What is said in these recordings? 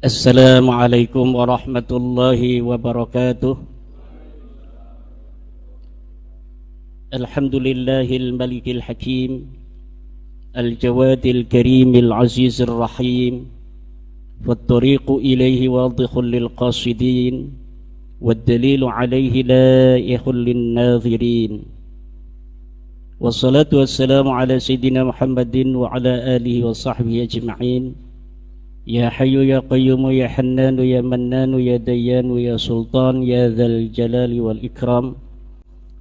Assalamualaikum warahmatullahi wabarakatuh. Alhamdulillahil malikil hakim, al-jawadil karimil azizir rahim, wattariqu ilaihi wadihul lil qasidin, waddalilu alaihi laihul lin nadhirin. Wassalatu wassalamu ala sayyidina Muhammadin wa ala alihi wa sahbihi ajma'in. Ya Hayyu ya Qayyumu ya Hannanu ya Mannanu ya Dayyanu ya Sultan ya Dzal Jalali wal Ikram.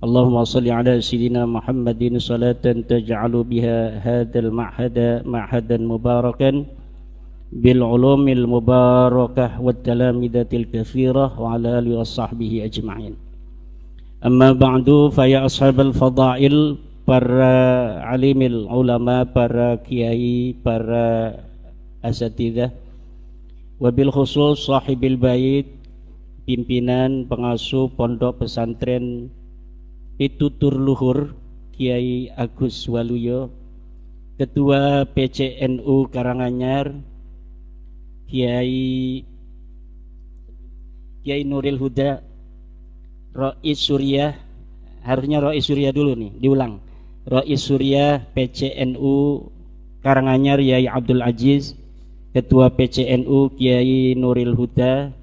Allahumma salli ala Sayyidina Muhammadin salatan taj'alu biha hadzal ma'hada ma'hadan mubarakan bil ulumil mubarakah wat talamidatil katsirah wa ala alihi wa sahbihi ajma'in. Amma ba'du, fa ya ashabal fadail, para alimil ulama, para kiai, para asatidzah, wabil khusus sahibil bait, pimpinan pengasuh pondok pesantren Pitutur Luhur Kiai Agus Waluyo, Ketua PCNU Karanganyar Kiai Nuril Huda, Rais Surya, harusnya Rais Surya dulu nih, diulang, Rais Surya PCNU Karanganyar Yai Abdul Aziz, Ketua PCNU Kiai Nuril Huda,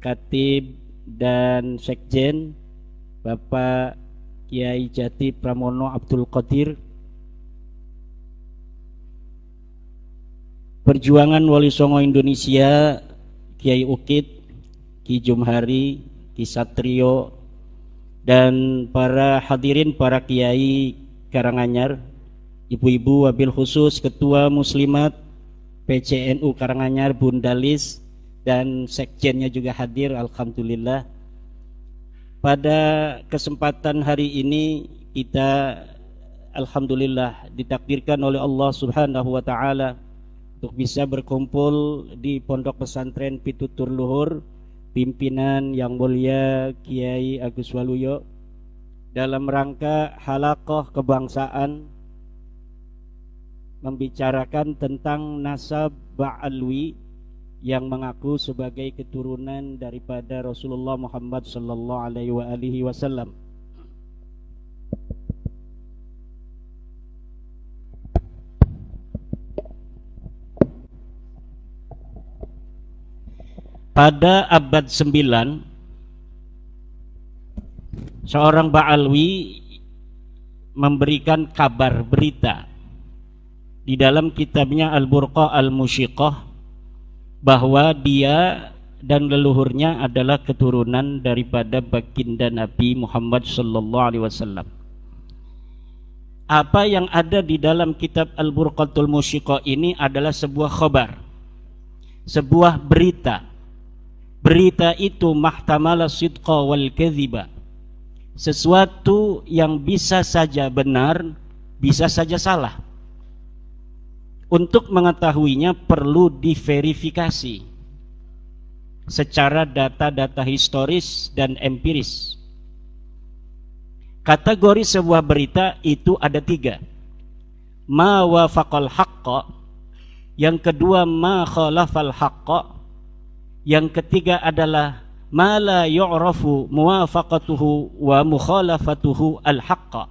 Khatib dan Sekjen Bapak Kiai Jati Pramono Abdul Qadir, Perjuangan Wali Songo Indonesia Kiai Ukit, Ki Jumhari, Ki Satrio, dan para hadirin, para kiai Karanganyar, ibu-ibu, wabil khusus Ketua Muslimat PCNU Karanganyar Bunda Lis, dan sekjennya juga hadir, alhamdulillah. Pada kesempatan hari ini kita alhamdulillah ditakdirkan oleh Allah Subhanahu wa taala untuk bisa berkumpul di Pondok Pesantren Pitutur Luhur, pimpinan yang mulia Kiai Agus Waluyo, dalam rangka halaqah kebangsaan membicarakan tentang nasab Ba'alwi yang mengaku sebagai keturunan daripada Rasulullah Muhammad sallallahu alaihi wasallam. Pada abad 9, seorang Ba'alwi memberikan kabar berita di dalam kitabnya Al-Burqa Al-Musyiqah bahwa dia dan leluhurnya adalah keturunan daripada baginda Nabi Muhammad sallallahu alaihi wasallam. Apa yang ada di dalam kitab Al-Burqatul Musyiqah ini adalah sebuah khabar, sebuah berita. Berita itu mahtamala sidqa wal kadhiba, sesuatu yang bisa saja benar, bisa saja salah. Untuk mengetahuinya perlu diverifikasi secara data-data historis dan empiris. Kategori sebuah berita itu ada 3. Ma wafaqal haqqa, yang kedua ma khalafal haqqa, yang ketiga adalah ma la yu'rafu muwafaqatuhu wa mukhalafatuhu al haqqa.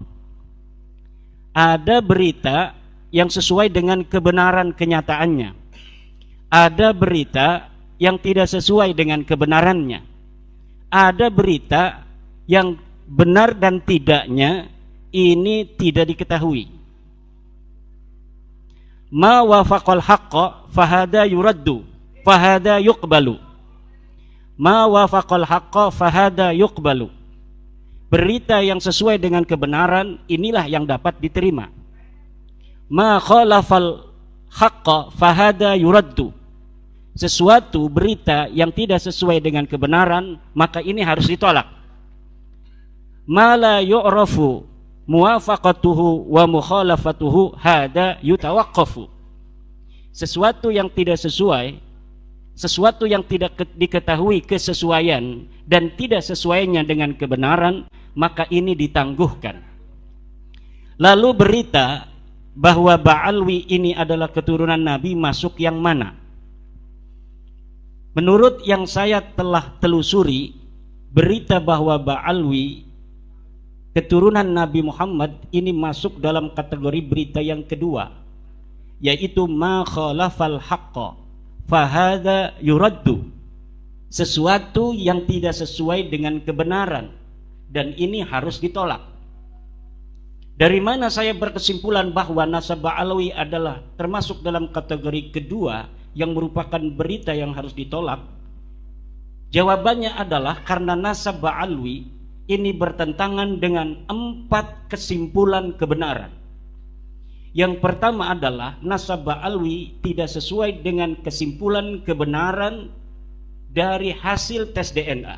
Ada berita yang sesuai dengan kebenaran kenyataannya, ada berita yang tidak sesuai dengan kebenarannya, ada berita yang benar dan tidaknya ini tidak diketahui. Ma wafaqal haqqa fahada yuraddu fahada yuqbalu, ma wafaqal haqqa fahada yuqbalu. Berita yang sesuai dengan kebenaran inilah yang dapat diterima. Ma khalafal haqqa fahada yuraddu, sesuatu berita yang tidak sesuai dengan kebenaran maka ini harus ditolak. Ma la yu'rafu muwafaqatuhu wa mukhalafatuhu hada yutawaqqafu, sesuatu yang tidak sesuai, sesuatu yang tidak diketahui kesesuaian dan tidak sesuainya dengan kebenaran, maka ini ditangguhkan. Lalu berita bahwa Ba'alwi ini adalah keturunan Nabi masuk yang mana? Menurut yang saya telah telusuri, berita bahwa Ba'alwi keturunan Nabi Muhammad ini masuk dalam kategori berita yang kedua, yaitu ma khalafal haqqa fahadha yuraddu, sesuatu yang tidak sesuai dengan kebenaran dan ini harus ditolak. Dari mana saya berkesimpulan bahwa nasab Ba'alwi adalah termasuk dalam kategori kedua yang merupakan berita yang harus ditolak? Jawabannya adalah karena nasab Ba'alwi ini bertentangan dengan 4 kesimpulan kebenaran. Yang pertama adalah nasab Ba'alwi tidak sesuai dengan kesimpulan kebenaran dari hasil tes DNA.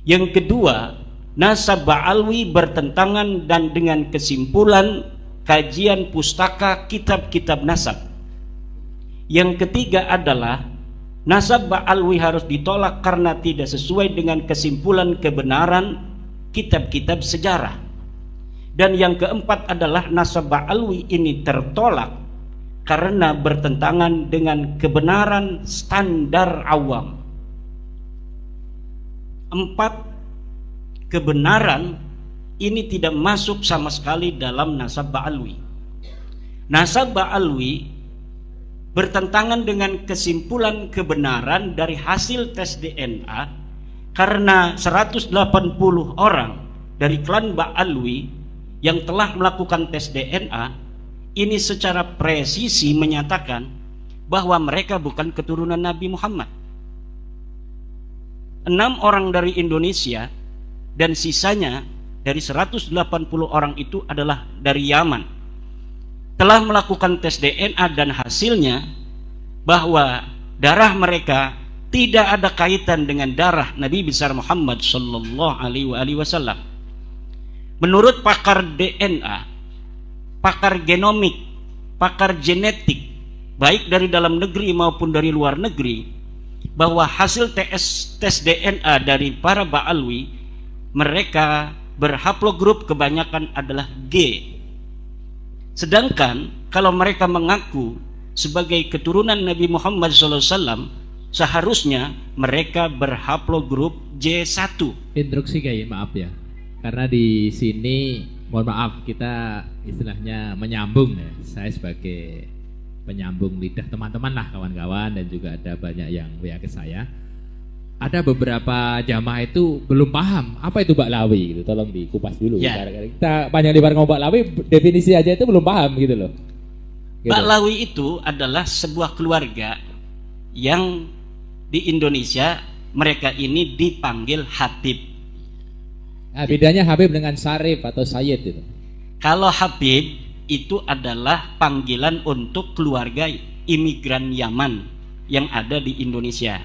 Yang kedua, nasab Ba'alwi bertentangan dan dengan kesimpulan kajian pustaka kitab-kitab nasab. Yang ketiga adalah nasab Ba'alwi harus ditolak karena tidak sesuai dengan kesimpulan kebenaran kitab-kitab sejarah. Dan yang keempat adalah nasab Ba'alwi ini tertolak karena bertentangan dengan kebenaran standar awam. 4 kebenaran ini tidak masuk sama sekali dalam nasab Ba'alwi. Nasab Ba'alwi bertentangan dengan kesimpulan kebenaran dari hasil tes DNA karena 180 orang dari klan Ba'alwi yang telah melakukan tes DNA ini secara presisi menyatakan bahwa mereka bukan keturunan Nabi Muhammad. 6 orang dari Indonesia dan sisanya dari 180 orang itu adalah dari Yaman telah melakukan tes DNA dan hasilnya bahwa darah mereka tidak ada kaitan dengan darah Nabi besar Muhammad sallallahu alaihi wasallam. Menurut pakar DNA, pakar genomik, pakar genetik baik dari dalam negeri maupun dari luar negeri, bahwa hasil tes DNA dari para Ba'alwi mereka berhaplogrup kebanyakan adalah G. Sedangkan kalau mereka mengaku sebagai keturunan Nabi Muhammad SAW, seharusnya mereka berhaplogrup J1. Instruksi kayak maaf ya, karena di sini mohon maaf kita istilahnya menyambung ya. Saya sebagai penyambung lidah teman-teman lah, kawan-kawan, dan juga ada banyak yang WA ke saya. Ada beberapa jamaah itu belum paham apa itu Ba'lawi gitu. Tolong dikupas dulu. Ya. Kita panjang lebar ngomong Ba'lawi, definisi aja itu belum paham gitu loh. Gitu. Ba'lawi itu adalah sebuah keluarga yang di Indonesia mereka ini dipanggil Habib. Nah, bedanya Habib dengan Syarif atau Sayyid itu. Kalau Habib itu adalah panggilan untuk keluarga imigran Yaman yang ada di Indonesia.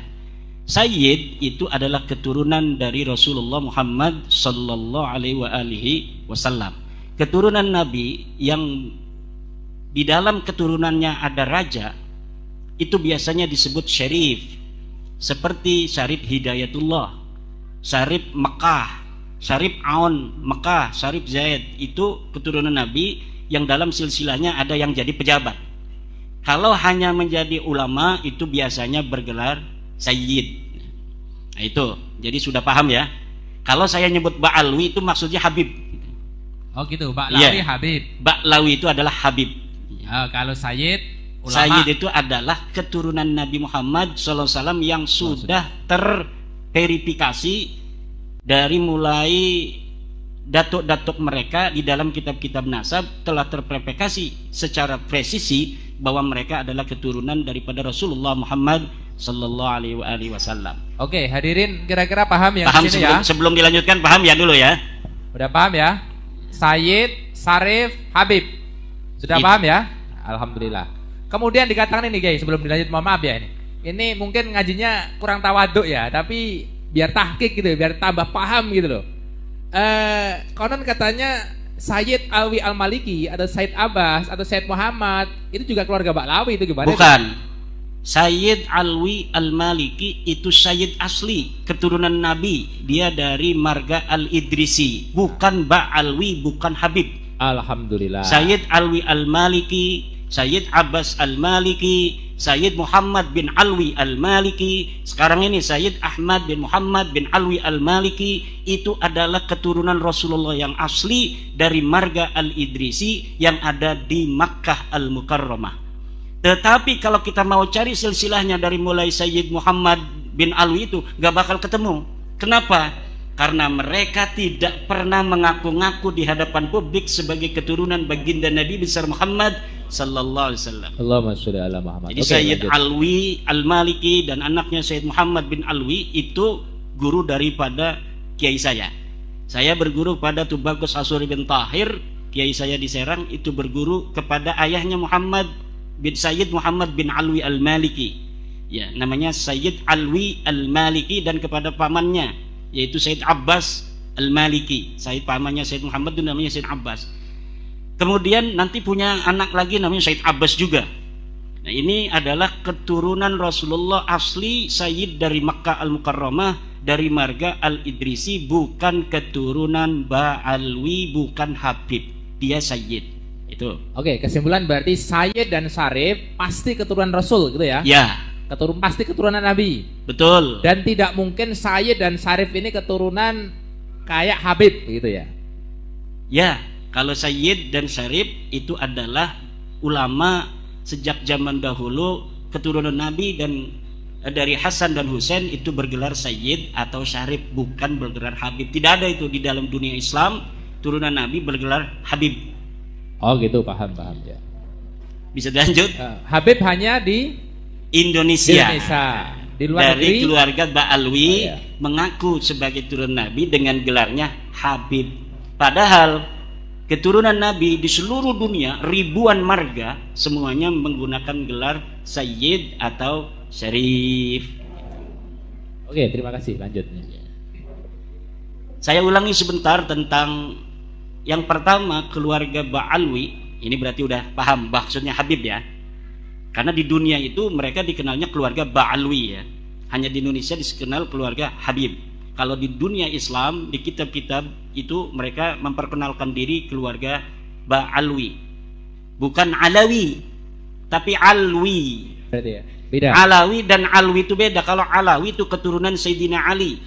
Sayyid itu adalah keturunan dari Rasulullah Muhammad sallallahu alaihi wasallam. Keturunan Nabi yang di dalam keturunannya ada raja, itu biasanya disebut syarif. Seperti Syarif Hidayatullah, Syarif Mekah, Syarif Aun Mekah, Syarif Zaid, itu keturunan Nabi yang dalam silsilahnya ada yang jadi pejabat. Kalau hanya menjadi ulama itu biasanya bergelar Sayyid. Nah itu, jadi sudah paham ya. Kalau saya nyebut Ba'alwi itu maksudnya Habib. Oh gitu, Ba'lawi Ya. Habib. Ba'lawi itu adalah Habib. Kalau Sayyid ulama. Sayyid itu adalah keturunan Nabi Muhammad SAW yang sudah terverifikasi dari mulai datuk-datuk mereka di dalam kitab-kitab nasab telah terverifikasi secara presisi bahwa mereka adalah keturunan daripada Rasulullah Muhammad sallallahu alaihi wasallam. Oke, hadirin kira-kira paham yang Paham di sini ya? sebelum dilanjutkan, paham ya dulu ya? Udah paham ya? Sayyid, Syarif, Habib. Sudah paham ya? Alhamdulillah. Kemudian dikatakan ini guys, sebelum dilanjut, mohon maaf ya ini. Ini mungkin ngajinya kurang tawaduk ya, tapi biar tahqiq gitu, biar tambah paham gitu loh. Konon katanya Sayyid Alwi Al-Maliki atau Sayyid Abbas atau Sayyid Muhammad itu juga keluarga Ba'lawi, itu gimana? Bukan. Sayyid Alwi Al-Maliki itu Sayyid asli, keturunan Nabi. Dia dari marga Al-Idrisi, bukan Ba'alwi, bukan Habib. Alhamdulillah. Sayyid Alwi Al-Maliki, Sayyid Abbas Al-Maliki, Sayyid Muhammad bin Alwi Al-Maliki, sekarang ini Sayyid Ahmad bin Muhammad bin Alwi Al-Maliki, itu adalah keturunan Rasulullah yang asli dari marga Al-Idrisi yang ada di Makkah Al-Mukarramah. Tetapi kalau kita mau cari silsilahnya dari mulai Sayyid Muhammad bin Alwi itu gak bakal ketemu. Kenapa? Karena mereka tidak pernah mengaku-ngaku di hadapan publik sebagai keturunan baginda Nabi besar Muhammad sallallahu alaihi wasallam. Allahumma sholli ala Muhammad. Jadi Sayyid Alwi Al-Maliki dan anaknya Sayyid Muhammad bin Alwi itu guru daripada kiai saya. Saya berguru pada Tubagus Asuri bin Tahir, kiai saya di Serang itu berguru kepada ayahnya Muhammad bin Sayyid Muhammad bin Alwi Al-Maliki. Ya, namanya Sayyid Alwi Al-Maliki, dan kepada pamannya yaitu Sayyid Abbas Al-Maliki. Sayyid pamannya Sayyid Muhammad itu namanya Sayyid Abbas. Kemudian nanti punya anak lagi namanya Sayyid Abbas juga. Nah, ini adalah keturunan Rasulullah asli, Sayyid dari Makkah Al-Mukarramah, dari marga Al-Idrisi, bukan keturunan Ba'alwi, bukan Habib. Dia Sayyid. Itu. Oke, kesimpulan berarti Sayyid dan Syarif pasti keturunan Rasul gitu ya? Ya. Pasti keturunan Nabi. Betul. Dan tidak mungkin Sayyid dan Syarif ini keturunan kayak Habib gitu ya? Ya. Kalau Sayyid dan Syarif itu adalah ulama sejak zaman dahulu, keturunan Nabi, dan dari Hasan dan Husain itu bergelar Sayyid atau Syarif, bukan bergelar Habib. Tidak ada itu di dalam dunia Islam, turunan Nabi bergelar Habib. Oh gitu, paham ya. Bisa dilanjut? Habib hanya di Indonesia. Di luar dari negeri, keluarga Ba'alwi iya, mengaku sebagai turunan Nabi dengan gelarnya Habib. Padahal keturunan Nabi di seluruh dunia ribuan marga semuanya menggunakan gelar Sayyid atau Syarif. Oke, terima kasih. Lanjutnya. Saya ulangi sebentar tentang yang pertama, keluarga Ba'alwi. Ini berarti udah paham maksudnya Habib ya. Karena di dunia itu mereka dikenalnya keluarga Ba'alwi ya. Hanya di Indonesia dikenal keluarga Habib. Kalau di dunia Islam, di kitab-kitab itu mereka memperkenalkan diri keluarga Ba'alwi. Bukan Alawi, tapi Alwi. Berarti ya, beda. Alawi dan Alwi itu beda. Kalau Alawi itu keturunan Sayyidina Ali,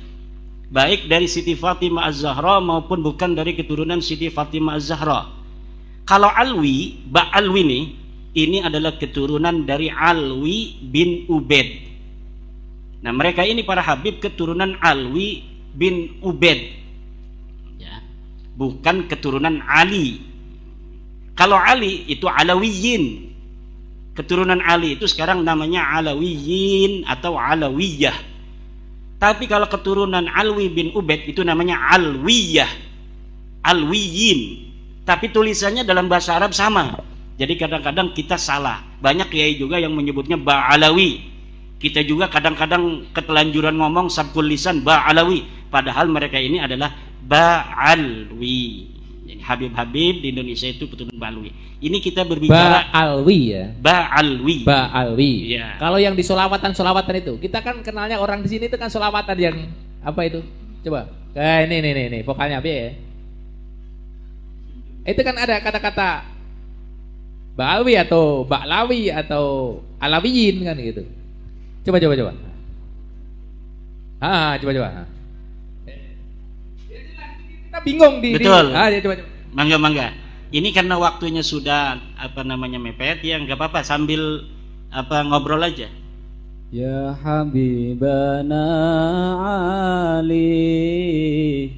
baik dari Siti Fatimah Az-Zahra maupun bukan dari keturunan Siti Fatimah Az-Zahra. Kalau Alwi, Ba'alwi ini adalah keturunan dari Alwi bin Ubaid. Nah, mereka ini para Habib keturunan Alwi bin Ubaid ya, bukan keturunan Ali. Kalau Ali itu Alawiyin, keturunan Ali itu sekarang namanya Alawiyin atau Alawiyah. Tapi kalau keturunan Alwi bin Ubaid itu namanya Alwiyah, Alwiyin, tapi tulisannya dalam bahasa Arab sama. Jadi kadang-kadang kita salah. Banyak kiai juga yang menyebutnya Ba'alawi. Kita juga kadang-kadang ketelanjuran ngomong sabkul lisan Ba'alawi, padahal mereka ini adalah Ba'alwi. Jadi Habib-habib di Indonesia itu keturunan Ba'alwi. Ini kita berbicara Ba'alwi ya. Ba'alwi. Ba'alwi. Ya. Kalau yang di solawatan itu, kita kan kenalnya orang di sini itu kan solawatan yang apa itu? Coba. Ini vokalnya apa ya? Itu kan ada kata-kata Ba'alwi atau Ba'lawi atau Alawiyin kan gitu. Coba. Coba. Kita bingung di. Betul. Coba. Mangga. Ini karena waktunya sudah mepet ya, nggak apa-apa sambil ngobrol aja. Ya Habibana Ali.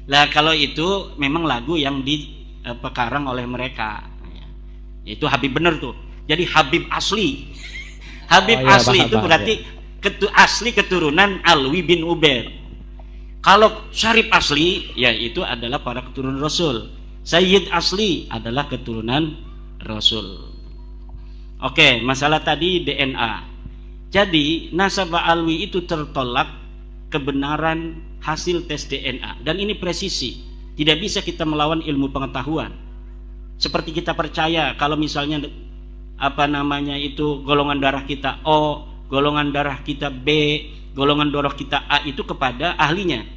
Lah kalau itu memang lagu yang dikarang oleh mereka. Itu Habib bener tuh. Jadi Habib asli. Habib asli itu berarti asli keturunan Alwi bin Ubaid. Kalau Syarif asli, ya itu adalah para keturunan Rasul. Sayyid asli adalah keturunan Rasul. Oke, masalah tadi DNA. Jadi nasabah Alwi itu tertolak kebenaran hasil tes DNA, dan ini presisi. Tidak bisa kita melawan ilmu pengetahuan. Seperti kita percaya kalau misalnya golongan darah kita O, golongan darah kita B, golongan darah kita A itu kepada ahlinya.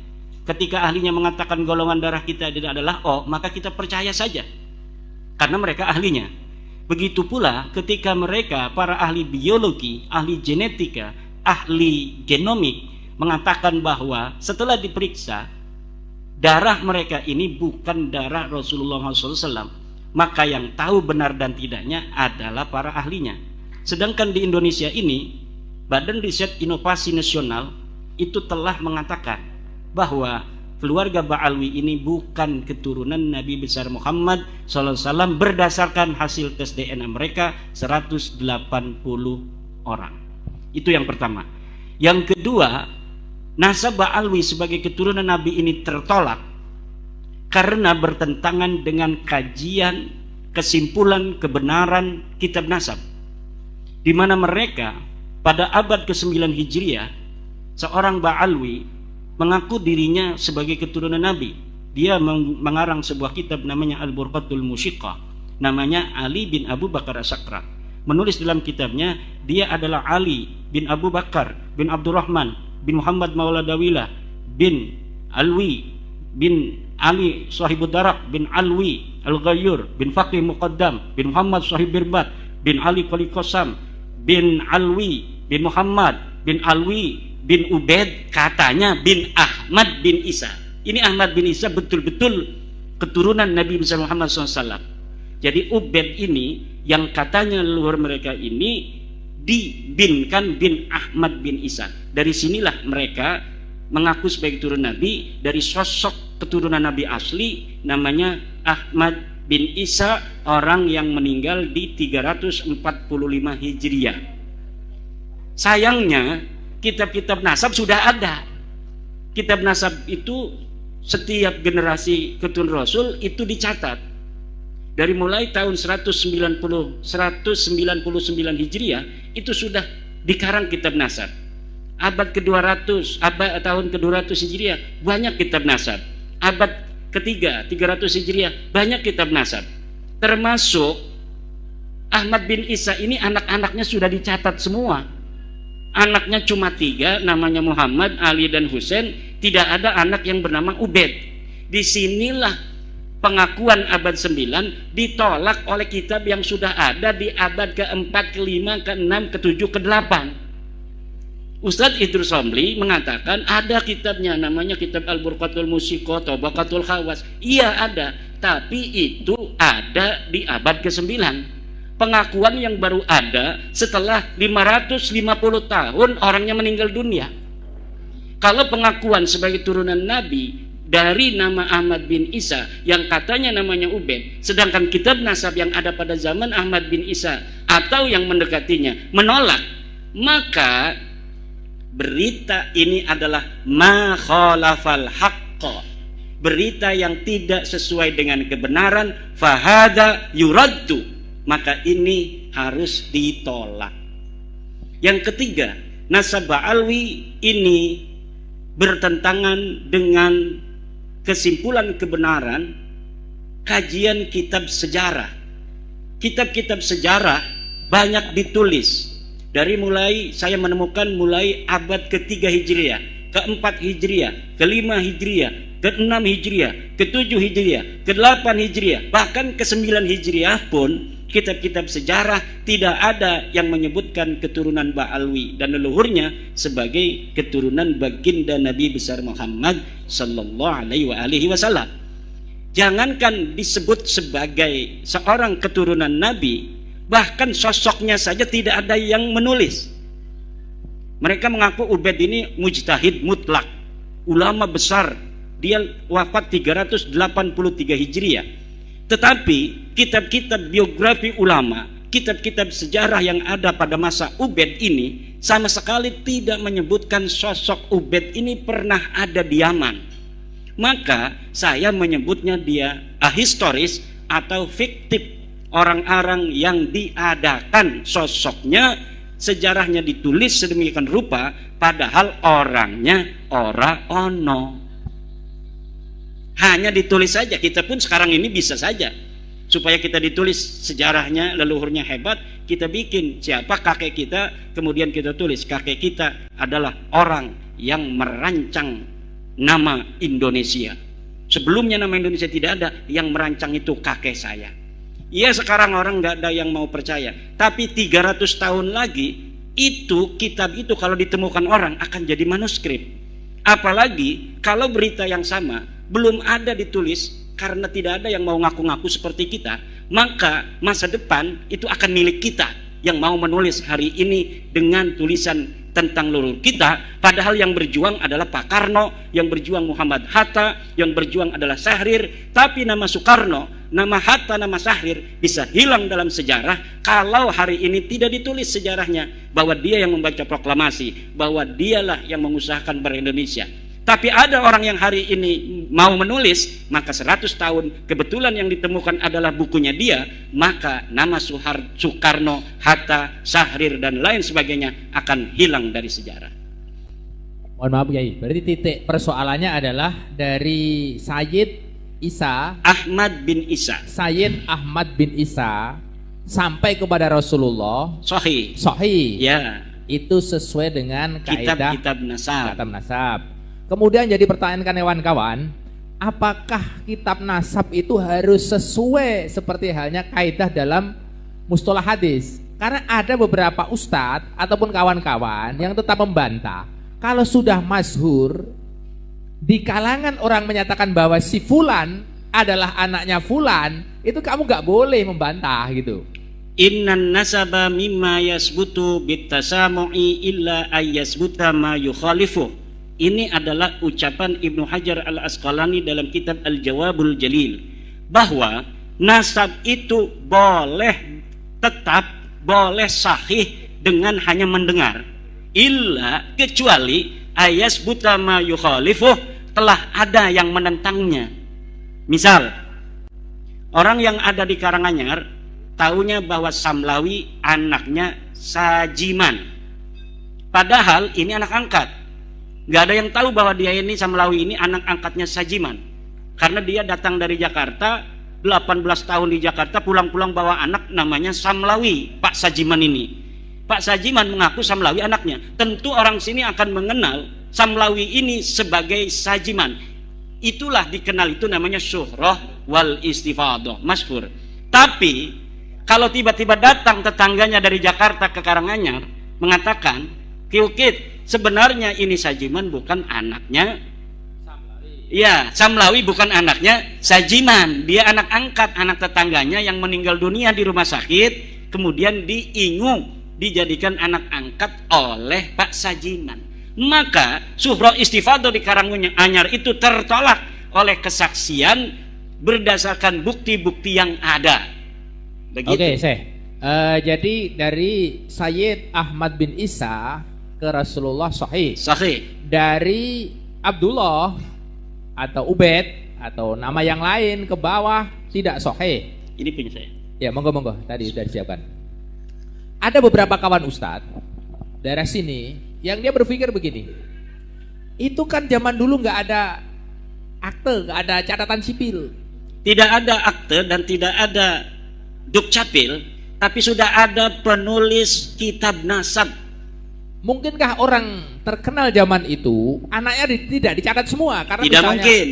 Ketika ahlinya mengatakan golongan darah kita adalah O, maka kita percaya saja karena mereka ahlinya. Begitu pula ketika mereka, para ahli biologi, ahli genetika, ahli genomik, mengatakan bahwa setelah diperiksa, darah mereka ini bukan darah Rasulullah SAW, maka yang tahu benar dan tidaknya adalah para ahlinya. Sedangkan di Indonesia ini, Badan Riset Inovasi Nasional itu telah mengatakan bahwa keluarga Ba'alwi ini bukan keturunan Nabi besar Muhammad SAW berdasarkan hasil tes DNA mereka 180 orang. Itu yang pertama. Yang kedua, nasab Ba'alwi sebagai keturunan Nabi ini tertolak karena bertentangan dengan kajian, kesimpulan, kebenaran kitab nasab, di mana mereka pada abad ke-9 Hijriah, seorang Ba'alwi mengaku dirinya sebagai keturunan Nabi. Dia mengarang sebuah kitab namanya Al-Burqatul Musyiqah, namanya Ali bin Abu Bakar As-Sakrat. Menulis dalam kitabnya, dia adalah Ali bin Abu Bakar bin Abdurrahman bin Muhammad Maula Dawilah bin Alwi bin Ali Sahibud Darak bin Alwi Al-Ghayyur bin Faqih Muqaddam bin Muhammad Sahib Birbat bin Ali Qali Qasam bin Alwi bin Muhammad bin Alwi bin Ubaid, katanya bin Ahmad bin Isa. Ini Ahmad bin Isa betul-betul keturunan Nabi besar Muhammad SAW. Jadi Ubaid ini yang katanya leluhur mereka ini dibinkan bin Ahmad bin Isa. Dari sinilah mereka mengaku sebagai keturunan Nabi. Dari sosok keturunan Nabi asli namanya Ahmad bin Isa, orang yang meninggal di 345 Hijriah. Sayangnya kitab-kitab nasab sudah ada. Kitab nasab itu setiap generasi keturunan Rasul itu dicatat. Dari mulai tahun 199 Hijriah itu sudah dikarang kitab nasab. Abad ke-200, tahun ke-200 Hijriah banyak kitab nasab. Abad ketiga 300 Hijriah banyak kitab nasab. Termasuk Ahmad bin Isa ini anak-anaknya sudah dicatat semua. Anaknya cuma 3, namanya Muhammad, Ali dan Husain. Tidak ada anak yang bernama Ubaid. Disinilah pengakuan abad 9 ditolak oleh kitab yang sudah ada di abad ke-4, ke-5, ke-6, ke-7, ke-8. Ustadz Idrus Somli mengatakan ada kitabnya, namanya kitab Al-Burqatul Musyiqah, Tabaqatul Khawas. Iya ada, tapi itu ada di abad ke-9. Pengakuan yang baru ada setelah 550 tahun orangnya meninggal dunia. Kalau pengakuan sebagai turunan Nabi dari nama Ahmad bin Isa yang katanya namanya Ubaid, sedangkan kitab nasab yang ada pada zaman Ahmad bin Isa atau yang mendekatinya menolak, maka berita ini adalah ma khalafal haqqa, berita yang tidak sesuai dengan kebenaran, fahada yuraddu, maka ini harus ditolak. Yang ketiga, nasab Ba'alwi ini bertentangan dengan kesimpulan kebenaran kajian kitab sejarah. Kitab-kitab sejarah banyak ditulis. Dari mulai saya menemukan mulai abad ke-3 Hijriah, ke-4 Hijriah, ke-5 Hijriah, ke-6 Hijriah, ke-7 Hijriah, ke-8 Hijriah, bahkan ke-9 Hijriah pun kitab-kitab sejarah tidak ada yang menyebutkan keturunan Ba'alwi dan leluhurnya sebagai keturunan baginda Nabi besar Muhammad sallallahu alaihi wasallam. Jangankan disebut sebagai seorang keturunan Nabi, bahkan sosoknya saja tidak ada yang menulis. Mereka mengaku Ubaid ini mujtahid mutlak, ulama besar. Dia wafat 383 Hijriah. Tetapi kitab-kitab biografi ulama, kitab-kitab sejarah yang ada pada masa Ubaid ini sama sekali tidak menyebutkan sosok Ubaid ini pernah ada di Yaman. Maka saya menyebutnya dia ahistoris atau fiktif, orang-orang yang diadakan sosoknya, sejarahnya ditulis sedemikian rupa padahal orangnya ora ono. Hanya ditulis saja. Kita pun sekarang ini bisa saja, supaya kita ditulis sejarahnya, leluhurnya hebat, kita bikin siapa kakek kita, kemudian kita tulis kakek kita adalah orang yang merancang nama Indonesia. Sebelumnya nama Indonesia tidak ada, yang merancang itu kakek saya. Ya sekarang orang nggak ada yang mau percaya. Tapi 300 tahun lagi itu kitab itu kalau ditemukan orang akan jadi manuskrip. Apalagi kalau berita yang sama belum ada ditulis, karena tidak ada yang mau ngaku-ngaku seperti kita, maka masa depan itu akan milik kita yang mau menulis hari ini dengan tulisan tentang leluhur kita. Padahal yang berjuang adalah Pak Karno, yang berjuang Muhammad Hatta, yang berjuang adalah Syahrir. Tapi nama Soekarno, nama Hatta, nama Syahrir bisa hilang dalam sejarah kalau hari ini tidak ditulis sejarahnya bahwa dia yang membaca proklamasi, bahwa dialah yang mengusahakan ber-Indonesia. Tapi ada orang yang hari ini mau menulis, maka 100 tahun kebetulan yang ditemukan adalah bukunya dia, maka nama Soekarno, Hatta, Syahrir dan lain sebagainya akan hilang dari sejarah. Mohon maaf Kiai, berarti titik persoalannya adalah dari Sayyid Ahmad bin Isa sampai kepada Rasulullah Sahih. Ya. Itu sesuai dengan kaidah kitab nasab. Kemudian jadi pertanyaan kawan-kawan, apakah kitab nasab itu harus sesuai seperti halnya kaidah dalam mustalah hadis? Karena ada beberapa ustadz ataupun kawan-kawan yang tetap membantah, kalau sudah masyhur di kalangan orang menyatakan bahwa si fulan adalah anaknya fulan, itu kamu gak boleh membantah gitu. Innan nasaba mimma yasbutu bitasamu'i illa ayyasbuta ma yukhalifu. Ini adalah ucapan Ibnu Hajar Al-Asqalani dalam kitab Al-Jawabul Jalil, bahwa nasab itu boleh tetap, boleh sahih dengan hanya mendengar, illa kecuali ayas butama yukhalifuh, telah ada yang menentangnya. Misal orang yang ada di Karanganyar taunya bahwa Samlawi anaknya Sajiman, padahal ini anak angkat. Gak ada yang tahu bahwa dia ini Samlawi ini anak angkatnya Sajiman, karena dia datang dari Jakarta 18 tahun di Jakarta, pulang-pulang bawa anak namanya Samlawi, Pak Sajiman ini. Pak Sajiman mengaku Samlawi anaknya. Tentu orang sini akan mengenal Samlawi ini sebagai Sajiman. Itulah dikenal, itu namanya syuhrah wal istifadah, masyhur. Tapi kalau tiba-tiba datang tetangganya dari Jakarta ke Karanganyar mengatakan, Kiukit, sebenarnya ini Sajiman bukan anaknya Samlawi. Ya, Samlawi bukan anaknya Sajiman. Dia anak angkat, anak tetangganya yang meninggal dunia di rumah sakit, kemudian dijadikan anak angkat oleh Pak Sajiman. Maka syuhrah istifadah di Karanganyar itu tertolak oleh kesaksian berdasarkan bukti-bukti yang ada. Begitu. Oke, jadi dari Sayyid Ahmad bin Isa ke Rasulullah sahih. Dari Abdullah atau Ubaid atau nama yang lain ke bawah tidak sahih. Ini punya saya. Ya, monggo tadi sudah disiapkan. Ada beberapa kawan ustadz daerah sini yang dia berpikir begini. Itu kan zaman dulu nggak ada akte, nggak ada catatan sipil. Tidak ada akte dan tidak ada dukcapil, tapi sudah ada penulis kitab nasab. Mungkinkah orang terkenal zaman itu anaknya tidak dicatat semua? Karena tidak mungkin.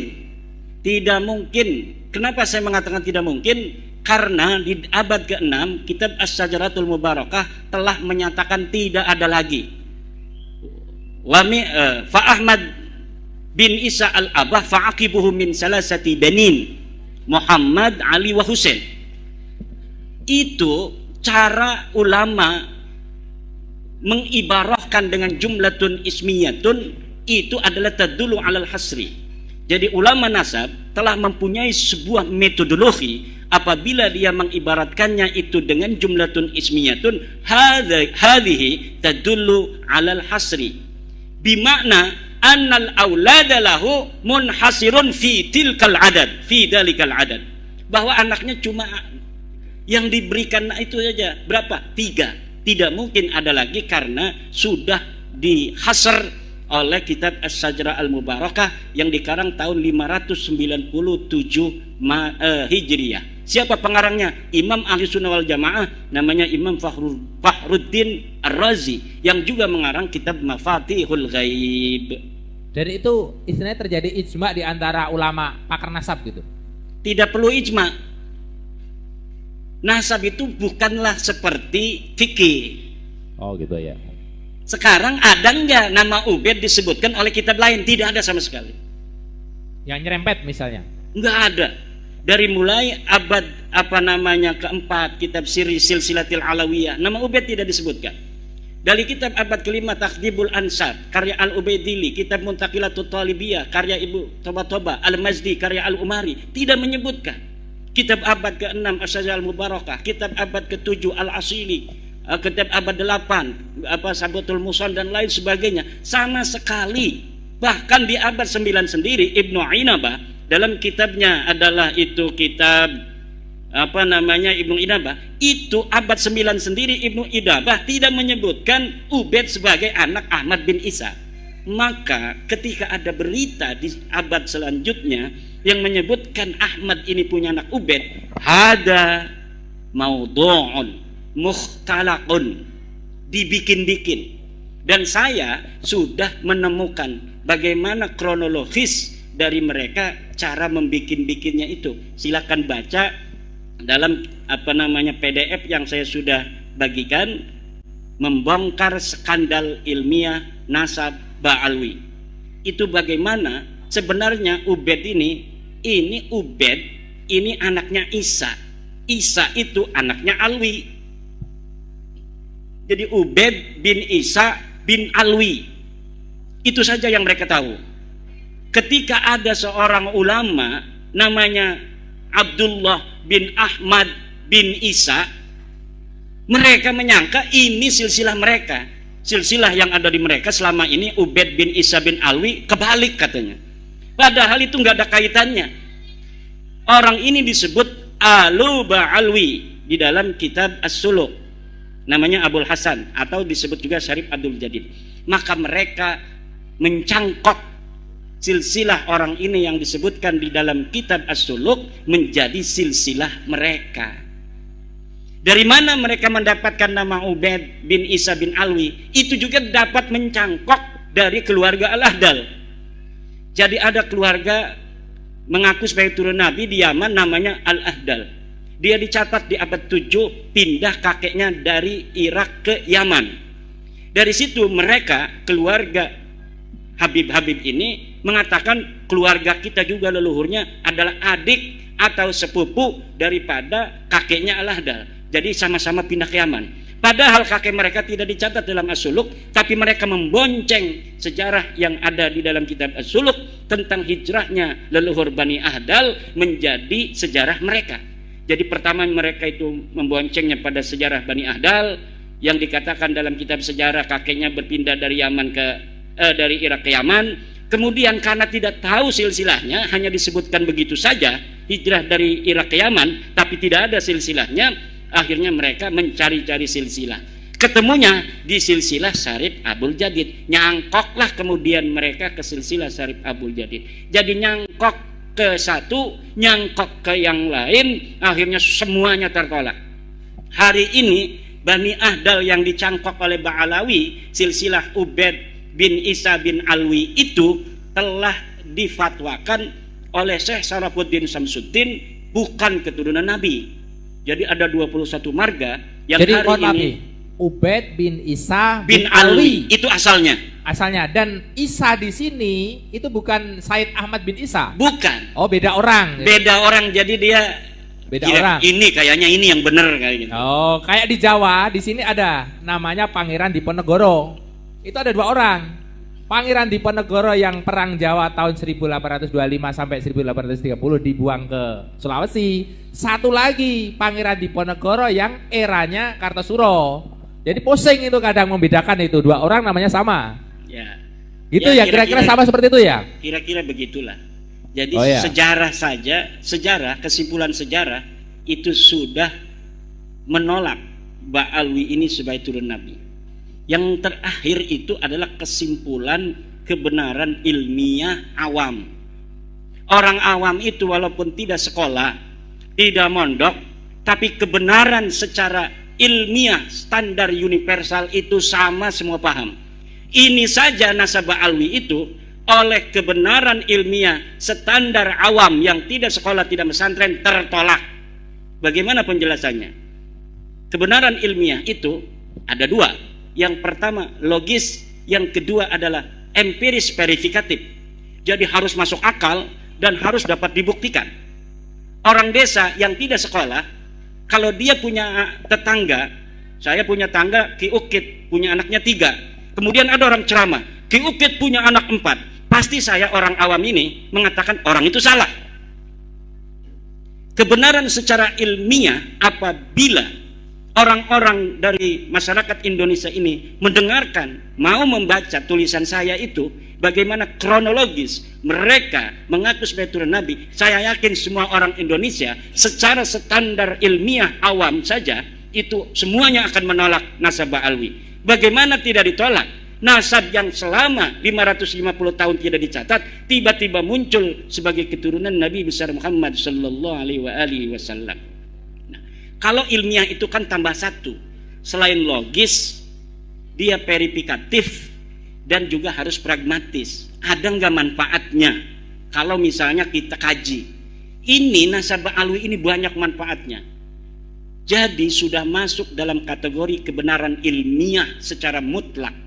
Tidak mungkin. Kenapa saya mengatakan tidak mungkin? Karena di abad ke-6 kitab As-Sajaratul Mubarakah telah menyatakan tidak ada lagi. Fa Ahmad bin Isa al-Abah fa'aqibuhu min salasati banin, Muhammad, Ali wa Husain. Itu cara ulama mengibarahkan dengan jumlatun ismiyatun, itu adalah tadullu alal hasri. Jadi ulama nasab telah mempunyai sebuah metodologi apabila dia mengibaratkannya itu dengan jumlatun ismiyatun, hadhihi tadullu alal hasri, bimakna annal aulada lahu munhasirun fi tilkal adad, fi dalikal adad, bahwa anaknya cuma yang diberikan itu saja. Berapa? 3. Tidak mungkin ada lagi karena sudah dihasr oleh kitab As-Sajrah Al-Mubarakah yang dikarang tahun 597 Hijriyah. Siapa pengarangnya? Imam Ahli Sunnah wal Jamaah, namanya Imam Fakhruddin Ar-Razi, yang juga mengarang kitab Mafatihul Ghaib. Dari itu istilahnya terjadi ijma di antara ulama pakar nasab gitu. Tidak perlu ijma. Nasab itu bukanlah seperti fikih. Oh gitu ya. Sekarang ada enggak nama Ubaid disebutkan oleh kitab lain? Tidak ada sama sekali. Yang nyerempet misalnya. Enggak ada. Dari mulai abad keempat kitab Siri Silsilatil Alawiyah, nama Ubaid tidak disebutkan. Dari kitab abad kelima Takhdibul Ansab karya Al-Ubaidili, kitab Muntaqilatut Talibiyah karya Ibu Toba Al-Mazdi karya Al-Umari tidak menyebutkan. Kitab abad ke-6 As-Sajal Mubarakah, kitab abad ke-7 Al-Asili, kitab abad 8 Sabatul Muson dan lain sebagainya, sama sekali. Bahkan di abad 9 sendiri Ibnu Inabah dalam kitabnya adalah itu kitab Ibnu Inabah, itu abad 9 sendiri Ibnu Inabah tidak menyebutkan Ubaid sebagai anak Ahmad bin Isa. Maka ketika ada berita di abad selanjutnya yang menyebutkan Ahmad ini punya anak Ubaid, hada maudhu'un mukhtalaqun, dibikin-bikin. Dan saya sudah menemukan bagaimana kronologis dari mereka cara membikin-bikinnya itu. Silakan baca dalam PDF yang saya sudah bagikan, membongkar skandal ilmiah nasab Ba'alwi. Itu bagaimana sebenarnya Ubaid ini Ubaid ini anaknya Isa. Isa itu anaknya Alwi. Jadi Ubaid bin Isa bin Alwi. Itu saja yang mereka tahu. Ketika ada seorang ulama namanya Abdullah bin Ahmad bin Isa, mereka menyangka ini silsilah mereka. Silsilah yang ada di mereka selama ini Ubaid bin Isa bin Alwi, kebalik katanya. Padahal itu nggak ada kaitannya. Orang ini disebut Alu Ba'alwi di dalam kitab As-Suluk, namanya Abul Hasan atau disebut juga Syarif Abdul Jadid. Maka mereka mencangkok silsilah orang ini yang disebutkan di dalam kitab As-Suluk menjadi silsilah mereka. Dari mana mereka mendapatkan nama Ubaid bin Isa bin Alwi? Itu juga dapat mencangkok dari keluarga Al-Ahdal. Jadi ada keluarga mengaku sebagai turun Nabi di Yaman namanya Al-Ahdal. Dia dicatat di abad 7 pindah kakeknya dari Irak ke Yaman. Dari situ mereka keluarga Habib-Habib ini mengatakan keluarga kita juga leluhurnya adalah adik atau sepupu daripada kakeknya Al-Ahdal. Jadi sama-sama pindah ke Yaman. Padahal kakek mereka tidak dicatat dalam As-Suluk, tapi mereka membonceng sejarah yang ada di dalam kitab As-Suluk tentang hijrahnya leluhur Bani Ahdal menjadi sejarah mereka. Jadi pertama mereka itu memboncengnya pada sejarah Bani Ahdal yang dikatakan dalam kitab sejarah kakeknya berpindah dari dari Irak ke Yaman. Kemudian karena tidak tahu silsilahnya, hanya disebutkan begitu saja hijrah dari Irak ke Yaman, tapi tidak ada silsilahnya. Akhirnya mereka mencari-cari silsilah. Ketemunya di silsilah Syarif Abdul Jadid. Nyangkoklah kemudian mereka ke silsilah Syarif Abdul Jadid. Jadi nyangkok ke satu, nyangkok ke yang lain, akhirnya semuanya tertolak. Hari ini Bani Ahdal yang dicangkok oleh Ba'alawi, silsilah Ubaid bin Isa bin Alwi itu telah difatwakan oleh Syekh Sarafuddin Samsuddin bukan keturunan Nabi. Jadi ada 21 marga yang jadi, hari ini Ubaid bin Isa bin Alwi itu asalnya. Dan Isa di sini itu bukan Said Ahmad bin Isa. Bukan. Oh, beda orang. Beda orang, jadi dia beda orang. Ini kayaknya ini yang benar kayak gitu. Oh, kayak di Jawa, di sini ada namanya Pangeran Diponegoro. Itu ada 2 orang. Pangeran Diponegoro yang perang Jawa tahun 1825 sampai 1830 dibuang ke Sulawesi. Satu lagi Pangeran Diponegoro yang eranya Kartosuro. Jadi pusing itu kadang membedakan itu 2 orang namanya sama. Ya. Gitu ya, kira-kira sama seperti itu ya? Kira-kira begitulah. Jadi sejarah, kesimpulan sejarah itu sudah menolak Ba'alwi ini sebagai turun Nabi. Yang terakhir itu adalah kesimpulan kebenaran ilmiah awam. Orang awam itu walaupun tidak sekolah, tidak mondok, tapi kebenaran secara ilmiah standar universal itu sama, semua paham. Ini saja nasab Ba'alwi itu oleh kebenaran ilmiah standar awam yang tidak sekolah, tidak pesantren tertolak. Bagaimana penjelasannya? Kebenaran ilmiah itu ada dua. Yang pertama logis, yang kedua adalah empiris verifikatif. Jadi harus masuk akal dan harus dapat dibuktikan. Orang desa yang tidak sekolah, kalau dia punya tetangga, saya punya tangga Ki Ukit punya anaknya 3, kemudian ada orang ceramah Ki Ukit punya anak 4, pasti saya orang awam ini mengatakan orang itu salah. Kebenaran secara ilmiah apabila orang-orang dari masyarakat Indonesia ini mendengarkan, mau membaca tulisan saya itu, bagaimana kronologis mereka mengaku sebagai turun Nabi, saya yakin semua orang Indonesia secara standar ilmiah awam saja itu semuanya akan menolak nasab Alwi. Bagaimana tidak ditolak? Nasab yang selama 550 tahun tidak dicatat, tiba-tiba muncul sebagai keturunan Nabi besar Muhammad sallallahu alaihi wasallam. Kalau ilmiah itu kan tambah satu, selain logis, dia verifikatif dan juga harus pragmatis. Ada nggak manfaatnya? Kalau misalnya kita kaji, ini nasab alwi ini banyak manfaatnya. Jadi sudah masuk dalam kategori kebenaran ilmiah secara mutlak.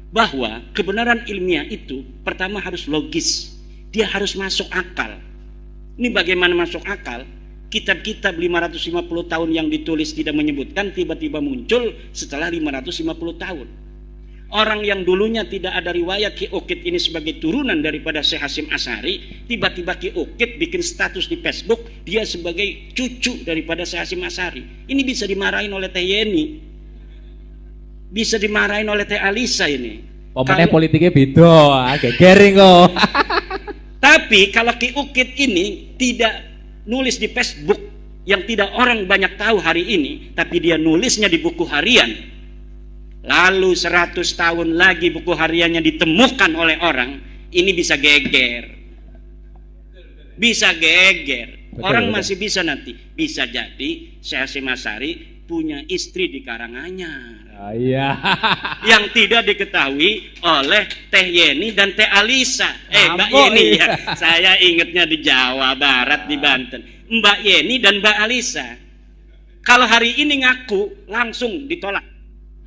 Bahwa kebenaran ilmiah itu pertama harus logis, dia harus masuk akal. Ini bagaimana masuk akal? Kitab-kitab 550 tahun yang ditulis tidak menyebutkan, tiba-tiba muncul setelah 550 tahun. Orang yang dulunya tidak ada riwayat Ki Ukit ini sebagai turunan daripada Syekh Hasyim Asy'ari, tiba-tiba Ki Ukit bikin status di Facebook dia sebagai cucu daripada Syekh Hasyim Asy'ari. Ini bisa dimarahin oleh Teh Yeni, bisa dimarahin oleh Teh Alisa ini. Pemenang politiknya beda, agak gering kok. Tapi kalau Ki Ukit ini tidak nulis di Facebook yang tidak orang banyak tahu hari ini, tapi dia nulisnya di buku harian, lalu 100 tahun lagi buku hariannya ditemukan oleh orang, ini bisa geger. Bisa geger. Orang masih bisa nanti, bisa jadi Syekh Hasyim Asy'ari punya istri di Karanganyar. Iya. Yang tidak diketahui oleh Teh Yeni dan Teh Alisa. Mbak Yeni ya. Saya ingatnya di Jawa Barat, di Banten. Mbak Yeni dan Mbak Alisa. Kalau hari ini ngaku langsung ditolak.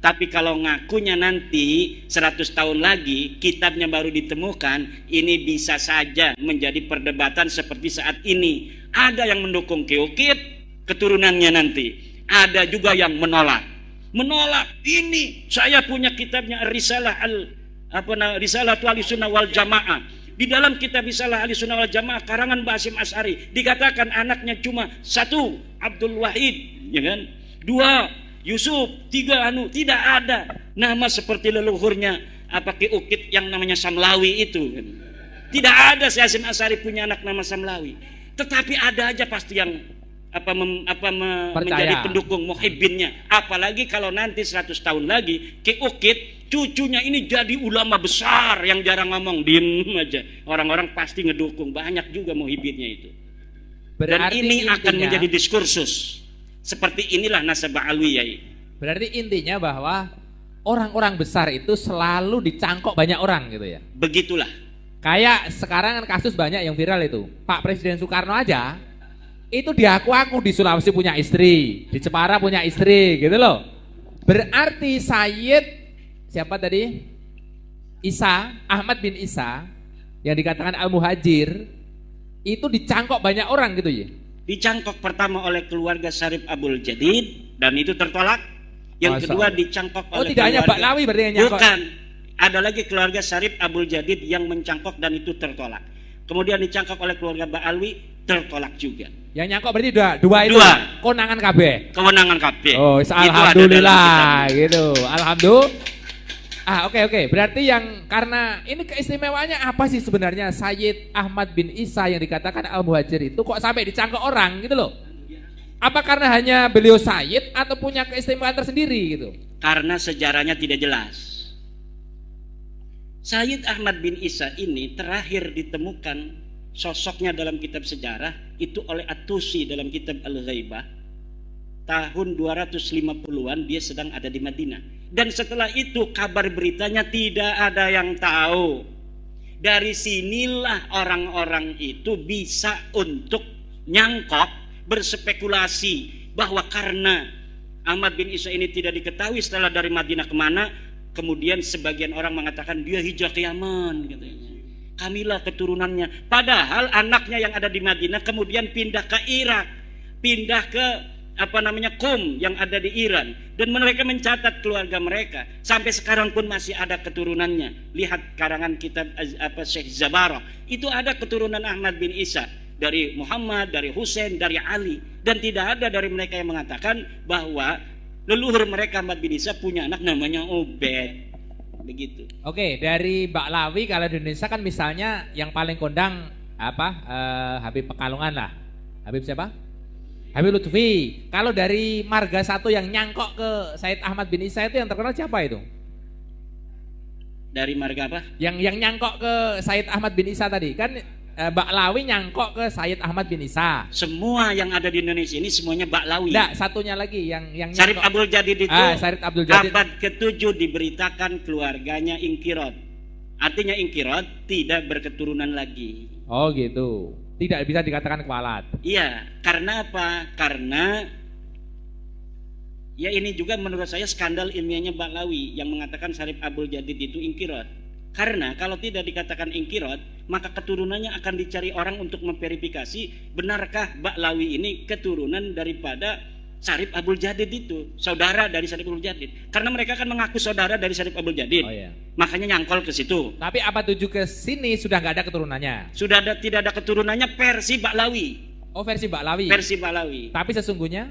Tapi kalau ngakunya nanti 100 tahun lagi kitabnya baru ditemukan, ini bisa saja menjadi perdebatan seperti saat ini. Ada yang mendukung Ki Ukit keturunannya nanti. Ada juga yang menolak. Ini saya punya kitabnya Risalah Ahlussunnah wal Jamaah. Di dalam kitab Risalah Ahlussunnah wal Jamaah karangan Mbah Hasyim Asy'ari dikatakan anaknya cuma 1 Abdul Wahid, ya kan? 2 Yusuf, 3 tidak ada nama seperti leluhurnya Ki Ukit yang namanya Samlawi itu. Tidak ada Syekh Hasyim Asy'ari punya anak nama Samlawi. Tetapi ada aja pasti yang menjadi pendukung muhibbinnya. Apalagi kalau nanti 100 tahun lagi Ki Ukit cucunya ini jadi ulama besar yang jarang ngomong, diem aja. Orang-orang pasti ngedukung, banyak juga muhibbinnya itu. Dan ini akan menjadi diskursus. Seperti inilah nasab alwiyah. Berarti intinya bahwa orang-orang besar itu selalu dicangkok banyak orang gitu ya. Begitulah. Kayak sekarang kan kasus banyak yang viral itu. Pak Presiden Soekarno aja itu diaku-aku di Sulawesi punya istri, di Jepara punya istri, gitu loh. Berarti Sayyid siapa tadi? Ahmad bin Isa yang dikatakan Al-Muhajir itu dicangkok banyak orang gitu ya. Dicangkok pertama oleh keluarga Syarif Abdul Jadid dan itu tertolak. Yang kedua dicangkok oleh tidak hanya Baklawi berarti yang nyangkok. Bukan. Ada lagi keluarga Syarif Abdul Jadid yang mencangkok dan itu tertolak. Kemudian dicangkok oleh keluarga Mbak Alwi, tertolak juga. Yang nyangkok berarti dua itu. Kewenangan KB. Kewenangan KB. Oh, alhamdulillah gitu. Alhamdulillah. Oke. Berarti yang karena ini keistimewaannya apa sih sebenarnya Sayyid Ahmad bin Isa yang dikatakan Al-Muhajir itu kok sampai dicangkok orang gitu loh? Apa karena hanya beliau Sayyid atau punya keistimewaan tersendiri gitu? Karena sejarahnya tidak jelas. Sayyid Ahmad bin Isa ini terakhir ditemukan sosoknya dalam kitab sejarah itu oleh At-Tusi dalam kitab Al-Ghaibah tahun 250-an. Dia sedang ada di Madinah dan setelah itu kabar beritanya tidak ada yang tahu. Dari sinilah orang-orang itu bisa untuk nyangkok, berspekulasi bahwa karena Ahmad bin Isa ini tidak diketahui setelah dari Madinah kemana, kemudian sebagian orang mengatakan dia hijrah ke Yaman katanya. Kamilah keturunannya. Padahal anaknya yang ada di Madinah kemudian pindah ke Irak, pindah ke Qom yang ada di Iran, dan mereka mencatat keluarga mereka sampai sekarang pun masih ada keturunannya. Lihat karangan kitab Syekh Zabarah, itu ada keturunan Ahmad bin Isa dari Muhammad, dari Husain, dari Ali, dan tidak ada dari mereka yang mengatakan bahwa leluhur mereka Ahmad bin Isa punya anak namanya Ubed. Begitu. Oke, dari Baklawi kalau di Indonesia kan misalnya yang paling kondang Habib Pekalongan lah. Habib siapa? Habib Lutfi. Kalau dari marga satu yang nyangkok ke Said Ahmad bin Isa itu yang terkenal siapa itu? Dari marga apa? Yang nyangkok ke Said Ahmad bin Isa tadi kan Baklawi nyangkok ke Said Ahmad bin Isa. Semua yang ada di Indonesia ini semuanya Baklawi. Enggak, satunya lagi yang Syarif Abdul Jadid itu Syarif Abdul Jadid. abad ke-7 diberitakan keluarganya ingkirot. Artinya ingkirot tidak berketurunan lagi. Oh gitu. Tidak bisa dikatakan kualat. Iya, karena apa? Karena ya ini juga menurut saya skandal ilmiahnya Baklawi yang mengatakan Syarif Abdul Jadid itu ingkirot. Karena kalau tidak dikatakan ingkirot, maka keturunannya akan dicari orang untuk memverifikasi benarkah Baklawi ini keturunan daripada Syarif Abdul Jadid itu, saudara dari Syarif Abdul Jadid. Karena mereka kan mengaku saudara dari Syarif Abdul Jadid. Oh, iya. Makanya nyangkol ke situ. Tapi apa tuju ke sini sudah nggak ada keturunannya? Tidak ada keturunannya versi Baklawi. Oh, versi Baklawi. Versi Baklawi. Tapi sesungguhnya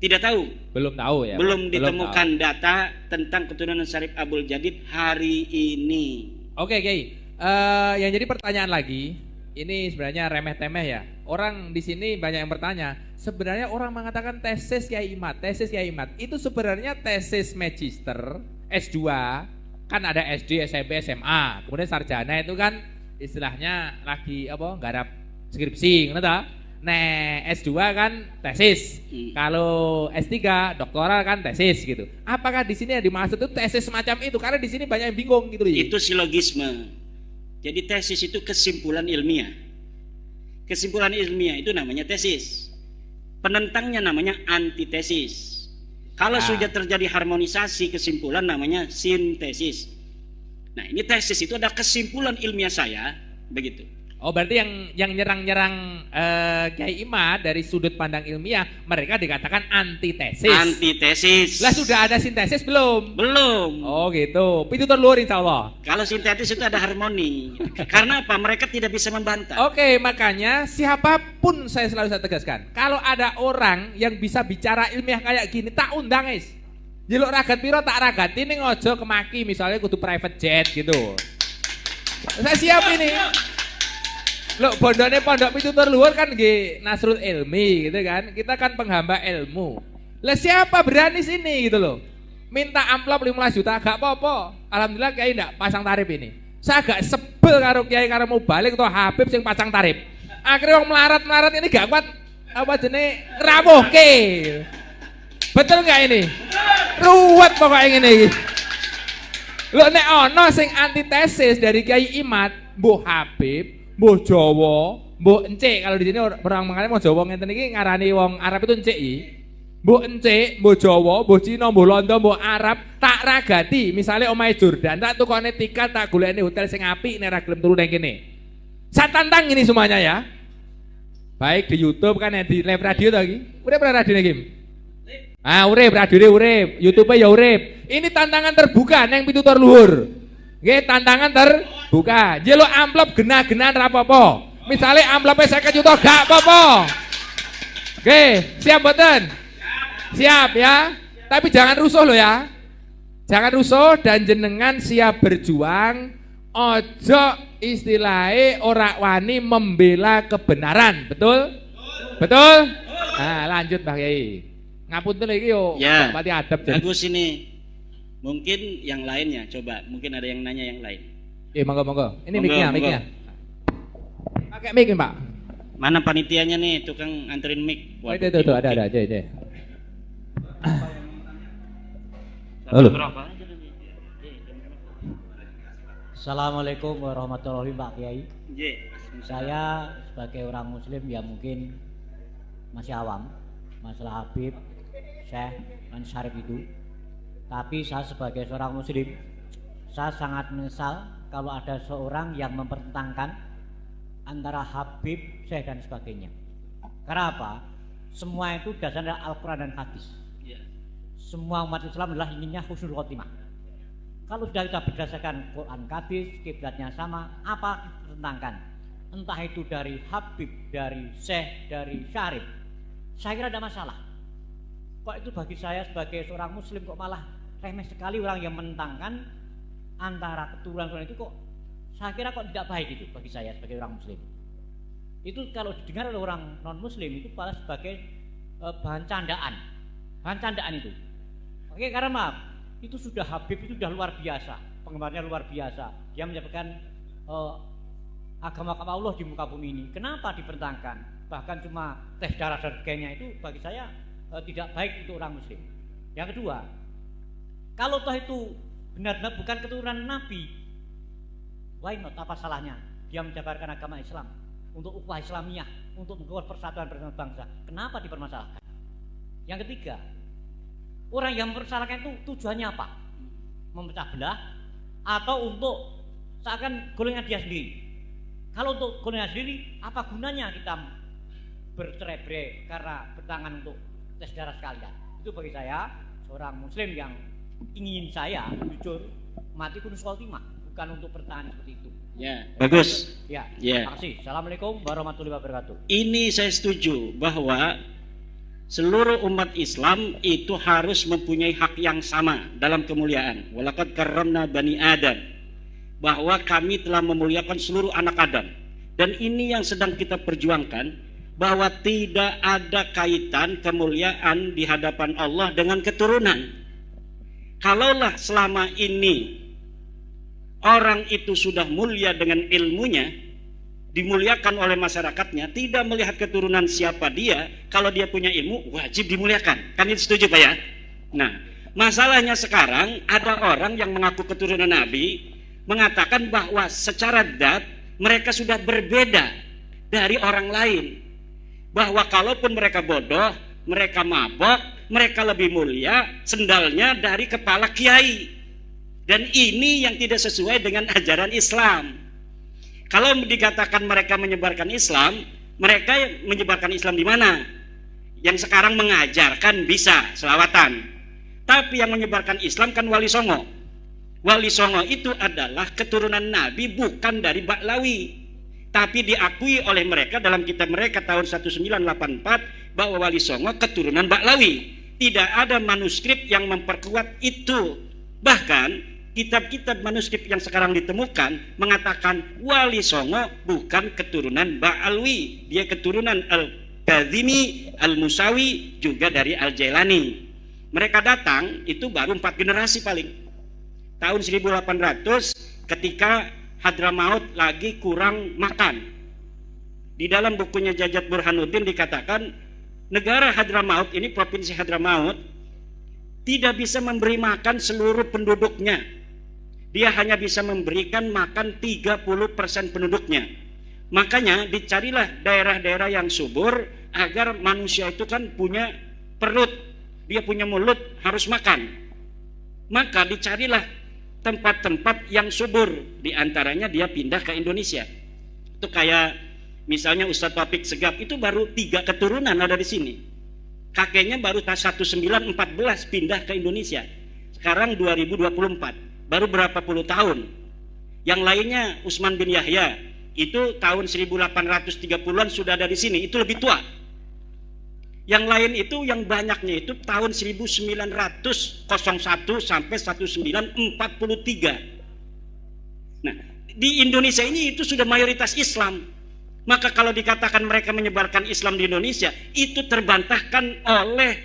tidak tahu. Belum tahu ya. Belum ditemukan data tentang keturunan Syarif Abdul Jadid hari ini. Oke, yang jadi pertanyaan lagi, ini sebenarnya remeh-temeh ya. Orang di sini banyak yang bertanya, sebenarnya orang mengatakan tesis Kiai Imad itu sebenarnya tesis magister S2, kan ada SD, SMP, SMA, kemudian sarjana itu kan istilahnya lagi garap skripsi, ngerti tak? Nah, S2 kan tesis. Kalau S3 doktoral kan tesis gitu. Apakah di sini yang dimaksud itu tesis semacam itu? Karena di sini banyak yang bingung gitu loh. Itu silogisme. Jadi tesis itu kesimpulan ilmiah. Kesimpulan ilmiah itu namanya tesis. Penentangnya namanya antitesis. Kalau sudah terjadi harmonisasi kesimpulan namanya sintesis. Nah, ini tesis itu ada kesimpulan ilmiah saya, begitu. Oh, berarti yang nyerang-nyerang Kiai Imad dari sudut pandang ilmiah, mereka dikatakan antitesis. Antitesis. Lah sudah ada sintesis belum? Belum. Oh gitu. Itu terluar insya Allah. Kalau sintetis itu ada harmoni. Karena apa? Mereka tidak bisa membantah. Oke, makanya siapapun saya selalu tegaskan, kalau ada orang yang bisa bicara ilmiah kayak gini, tak undang guys. Jeluk ragat piro tak ragat ini ngojo kemaki misalnya kudu private jet gitu. Saya siap ini. Loh, bondone pondok pitutur luhur kan nggih Nasrul Ilmi gitu kan. Kita kan penghamba ilmu. Lah siapa berani sini gitu loh. Minta amplop 15 juta gak apa-apa. Alhamdulillah Kiai ndak pasang tarif ini. Saya agak sebel karo Kiai karo mau balik atau Habib sing pasang tarif. Akhirnya wong melarat-melarat ini gak kuat apa jenenge rawuhke. Betul enggak ini? Ruwet pokoknya ngene iki. Lho nek ana sing antitesis dari Kiai Imad, Mbah Habib, Mbah Jawa, Mbah Encik. Kalau di sini orang mengenai Mbah Jawa ngenten iki ngarani wong Arab itu encik iki. Mbah Encik, Mbah Jawa, Mbah Cina, Mbah Londo, Mbah Arab tak ragati. Misalnya omahe Jordan, tak tukone tiket, tak golekne hotel sing apik nek ra gelem turu nang kene. Saya tantang ini semuanya ya. Baik di YouTube kan di live radio to iki. Urip ora radio iki? Urip radio urip, YouTube ya urip. Ini tantangan terbuka neng pitutur luhur. Nggih, tantangan terbuka. Jeluk amplop genah-genahan ra apa-apa. Misale amplope 50 juta gak apa-apa. Oke, siap mboten? Siap ya. Tapi jangan rusuh loh ya. Jangan rusuh dan jenengan siap berjuang. Ojo istilahnya ora wani membela kebenaran. Betul? Betul? Nah, lanjut Mbah Kiai. Ngapunten iki yo ya, pati adab. Bagus ini. Mungkin yang lainnya coba, mungkin ada yang nanya yang lain. Monggo. Ini mic-nya. Pakai mic, Pak. Mana panitianya nih, tukang anterin mic. Oh, itu ada aja. Halo. Assalamualaikum warahmatullahi wabarakatuh, Pak Kiai. Ye. Saya sebagai orang muslim ya mungkin masih awam. masalah Habib, Syekh, dan Syarif itu. Tapi saya sebagai seorang muslim, saya sangat menyesal kalau ada seorang yang mempertentangkan antara Habib, Syekh dan sebagainya. Karena apa? Semua itu dasarnya Al-Quran dan Hadis. Semua umat Islam adalah inginnya husnul khotimah. Kalau sudah kita berdasarkan Quran, Hadis, kiblatnya sama, apa ditentangkan? Entah itu dari Habib, dari Syekh, dari Syarif, saya kira ada masalah. Kok itu bagi saya sebagai seorang muslim kok malah remeh sekali orang yang menentangkan antara keturunan itu, kok saya kira kok tidak baik itu bagi saya sebagai orang muslim. Itu kalau didengar oleh orang non muslim itu malah sebagai bahan candaan itu. Oke, karena maaf, itu sudah Habib itu sudah luar biasa, penggemarnya luar biasa. Dia menyebabkan agama Allah di muka bumi ini. Kenapa dipertentangkan? Bahkan cuma tes darah dan sebagainya itu bagi saya tidak baik untuk orang muslim. Yang kedua, kalau toh itu benar-benar bukan keturunan Nabi, why not? Apa salahnya dia menjabarkan agama Islam untuk ukhuwah Islamiyah, untuk membuat persatuan bangsa? Kenapa dipermasalahkan? Yang ketiga, orang yang mempermasalahkan itu tujuannya apa? Memecah belah atau untuk seakan golongan dia sendiri? Kalau untuk golongan sendiri, apa gunanya kita bercerai-berai karena bertangan untuk tes darah sekalian? Itu bagi saya seorang muslim yang ingin saya jujur mati kunus khotimah, bukan untuk pertahanan seperti itu. Ya, bagus. Ya, ya. Terima kasih. Assalamualaikum warahmatullahi wabarakatuh. Ini saya setuju bahwa seluruh umat Islam itu harus mempunyai hak yang sama dalam kemuliaan. Walaqad karramna bani Adam, bahwa kami telah memuliakan seluruh anak Adam. Dan ini yang sedang kita perjuangkan, bahwa tidak ada kaitan kemuliaan di hadapan Allah dengan keturunan. Kalaulah selama ini orang itu sudah mulia dengan ilmunya, dimuliakan oleh masyarakatnya, tidak melihat keturunan siapa dia, kalau dia punya ilmu wajib dimuliakan. Kan itu setuju Pak ya? Nah, masalahnya sekarang ada orang yang mengaku keturunan Nabi mengatakan bahwa secara zat mereka sudah berbeda dari orang lain, bahwa kalaupun mereka bodoh, mereka mabok, mereka lebih mulia sendalnya dari kepala kiai. Dan ini yang tidak sesuai dengan ajaran Islam. Kalau dikatakan mereka menyebarkan Islam, mereka menyebarkan Islam di mana? Yang sekarang mengajarkan bisa selawatan, tapi yang menyebarkan Islam kan Wali Songo. Wali Songo itu adalah keturunan Nabi, bukan dari Baklawi, tapi diakui oleh mereka dalam kitab mereka tahun 1984 bahwa Wali Songo keturunan Baklawi. Tidak ada manuskrip yang memperkuat itu. Bahkan kitab-kitab manuskrip yang sekarang ditemukan mengatakan Wali Songo bukan keturunan Ba'alwi, dia keturunan Al-Kazimi, Al-Musawi, juga dari Al-Jailani. Mereka datang itu baru 4 generasi paling. Tahun 1800 ketika Hadramaut lagi kurang makan. Di dalam bukunya Jajat Burhanuddin dikatakan negara Hadramaut ini, provinsi Hadramaut, tidak bisa memberi makan seluruh penduduknya. Dia hanya bisa memberikan makan 30% penduduknya. Makanya dicarilah daerah-daerah yang subur agar manusia itu kan punya perut, dia punya mulut, harus makan. Maka dicarilah tempat-tempat yang subur, diantaranya dia pindah ke Indonesia. Itu kayak misalnya Ustadz Taufik Segaf itu baru 3 keturunan ada di sini. Kakeknya baru 1914 pindah ke Indonesia. Sekarang 2024, baru berapa puluh tahun. Yang lainnya Utsman bin Yahya itu tahun 1830-an sudah ada di sini, itu lebih tua. Yang lain itu yang banyaknya itu tahun 1901 sampai 1943. Nah, di Indonesia ini itu sudah mayoritas Islam. Maka kalau dikatakan mereka menyebarkan Islam di Indonesia, itu terbantahkan oleh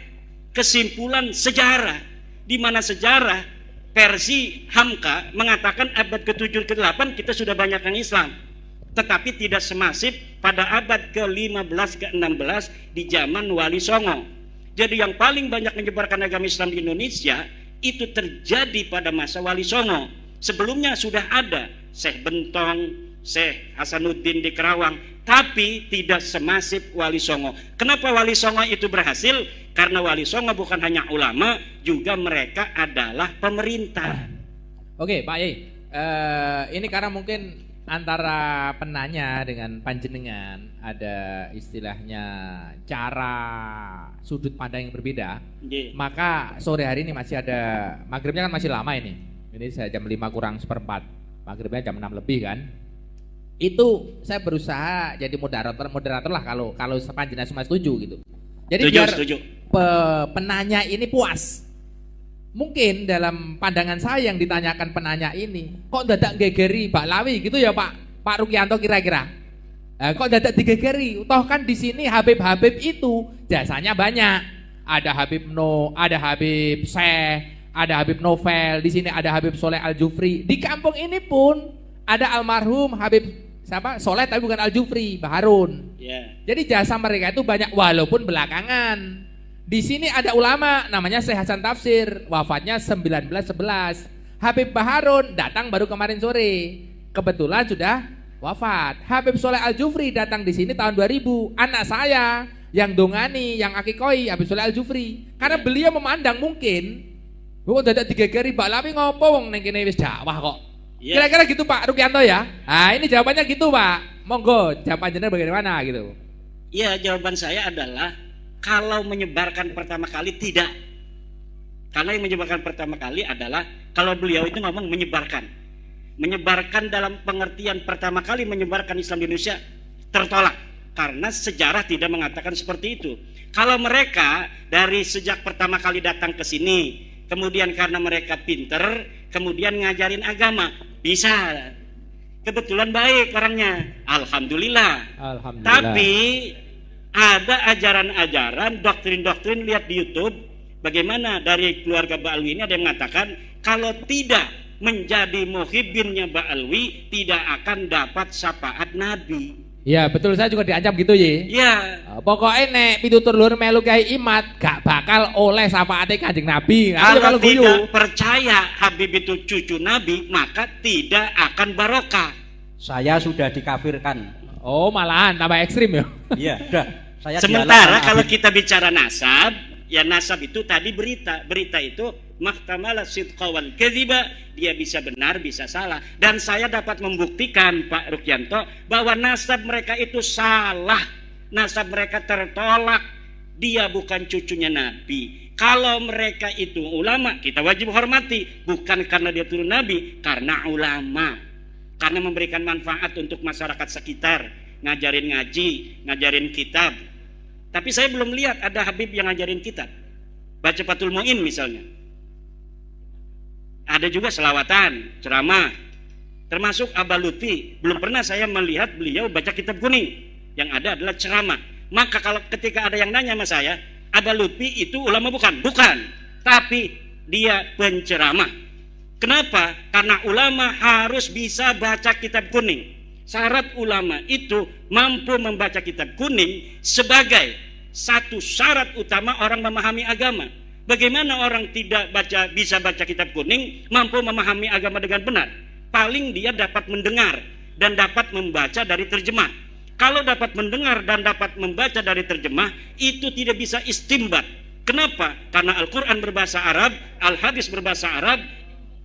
kesimpulan sejarah, di mana sejarah versi Hamka mengatakan abad ke-7 ke-8 kita sudah banyak yang Islam, tetapi tidak semasif pada abad ke-15 ke-16 di zaman Wali Songo. Jadi yang paling banyak menyebarkan agama Islam di Indonesia itu terjadi pada masa Wali Songo. Sebelumnya sudah ada Syekh Bentong, Syekh Hasanuddin di Kerawang, tapi tidak semasif Wali Songo. Kenapa Wali Songo itu berhasil? Karena Wali Songo bukan hanya ulama, juga mereka adalah pemerintah. Oke, Pak Yai, ini karena mungkin antara penanya dengan panjenengan ada istilahnya cara sudut pandang yang berbeda. Maka sore hari ini masih ada, maghribnya kan masih lama ini. Ini saya jam 5 kurang seperempat, maghribnya jam 6 lebih kan. Itu saya berusaha jadi moderator lah kalau panjenengan semua setuju gitu. Jadi biar penanya ini puas. Mungkin dalam pandangan saya yang ditanyakan penanya ini, kok dadak gegeri Baklawi gitu ya Pak Rukianto kira-kira. Kok dadak digegeri? Toh kan di sini Habib-habib itu jasanya banyak. Ada Habib ada Habib Syekh, ada Habib Novel, di sini ada Habib Soleh Al-Jufri. Di kampung ini pun ada almarhum Habib Soleh tapi bukan Al-Jufri, Baharun. Jadi jasa mereka itu banyak walaupun belakangan. Di sini ada ulama namanya Syekh Hasan Tafsir, wafatnya 1911. Habib Baharun datang baru kemarin sore, kebetulan sudah wafat. Habib Soleh Al-Jufri datang di sini tahun 2000. Anak saya yang dongani, yang akikoi Habib Soleh Al-Jufri. Karena beliau memandang mungkin, kok dadak digegeri Baklawi ngopo wong ning kene wis dakwah kok. Kira-kira gitu Pak Rukianto ya. Nah ini jawabannya gitu Pak. Monggo jawaban jenengan bagaimana gitu. Iya, jawaban saya adalah kalau menyebarkan pertama kali tidak. Karena yang menyebarkan pertama kali adalah kalau beliau itu ngomong menyebarkan. Menyebarkan dalam pengertian pertama kali menyebarkan Islam di Indonesia tertolak. Karena sejarah tidak mengatakan seperti itu. Kalau mereka dari sejak pertama kali datang ke sini, kemudian karena mereka pinter, kemudian ngajarin agama, bisa. Kebetulan baik orangnya, alhamdulillah. Tapi ada ajaran-ajaran, doktrin-doktrin, lihat di YouTube, bagaimana dari keluarga Ba'alwi ini ada yang mengatakan kalau tidak menjadi muhibbinnya Ba'alwi tidak akan dapat syafaat Nabi. Ya betul, saya juga diancam gitu ya. Ya. Pokoknya nek pitutur luhur melu Kyai Imat gak bakal oleh syafaate Kanjeng Nabi. Kalau tidak percaya Habib itu cucu Nabi, maka tidak akan barokah. Saya sudah dikafirkan. Oh malahan tambah ekstrim ya. Iya, sudah. Saya sementara kalau kita bicara nasab, ya nasab itu tadi berita itu mahtamala sidqa wal kadhiba, dia bisa benar bisa salah, dan saya dapat membuktikan Pak Rukianto bahwa nasab mereka itu salah, nasab mereka tertolak, dia bukan cucunya Nabi. Kalau mereka itu ulama, kita wajib hormati, bukan karena dia turun Nabi, karena ulama, karena memberikan manfaat untuk masyarakat sekitar, ngajarin ngaji, ngajarin kitab. Tapi saya belum lihat ada Habib yang ngajarin kitab, baca Fathul Mu'in misalnya. Ada juga selawatan, ceramah, termasuk Abah Lutfi. Belum pernah saya melihat beliau baca kitab kuning. Yang ada adalah ceramah. Maka kalau ketika ada yang nanya sama saya, Abah Lutfi itu ulama bukan? Bukan. Tapi dia penceramah. Kenapa? Karena ulama harus bisa baca kitab kuning. Syarat ulama itu mampu membaca kitab kuning sebagai satu syarat utama orang memahami agama. Bagaimana orang tidak bisa baca kitab kuning mampu memahami agama dengan benar? Paling dia dapat mendengar dan dapat membaca dari terjemah. Kalau dapat mendengar dan dapat membaca dari terjemah, itu tidak bisa istimbat. Kenapa? Karena Al-Quran berbahasa Arab, Al-Hadis berbahasa Arab.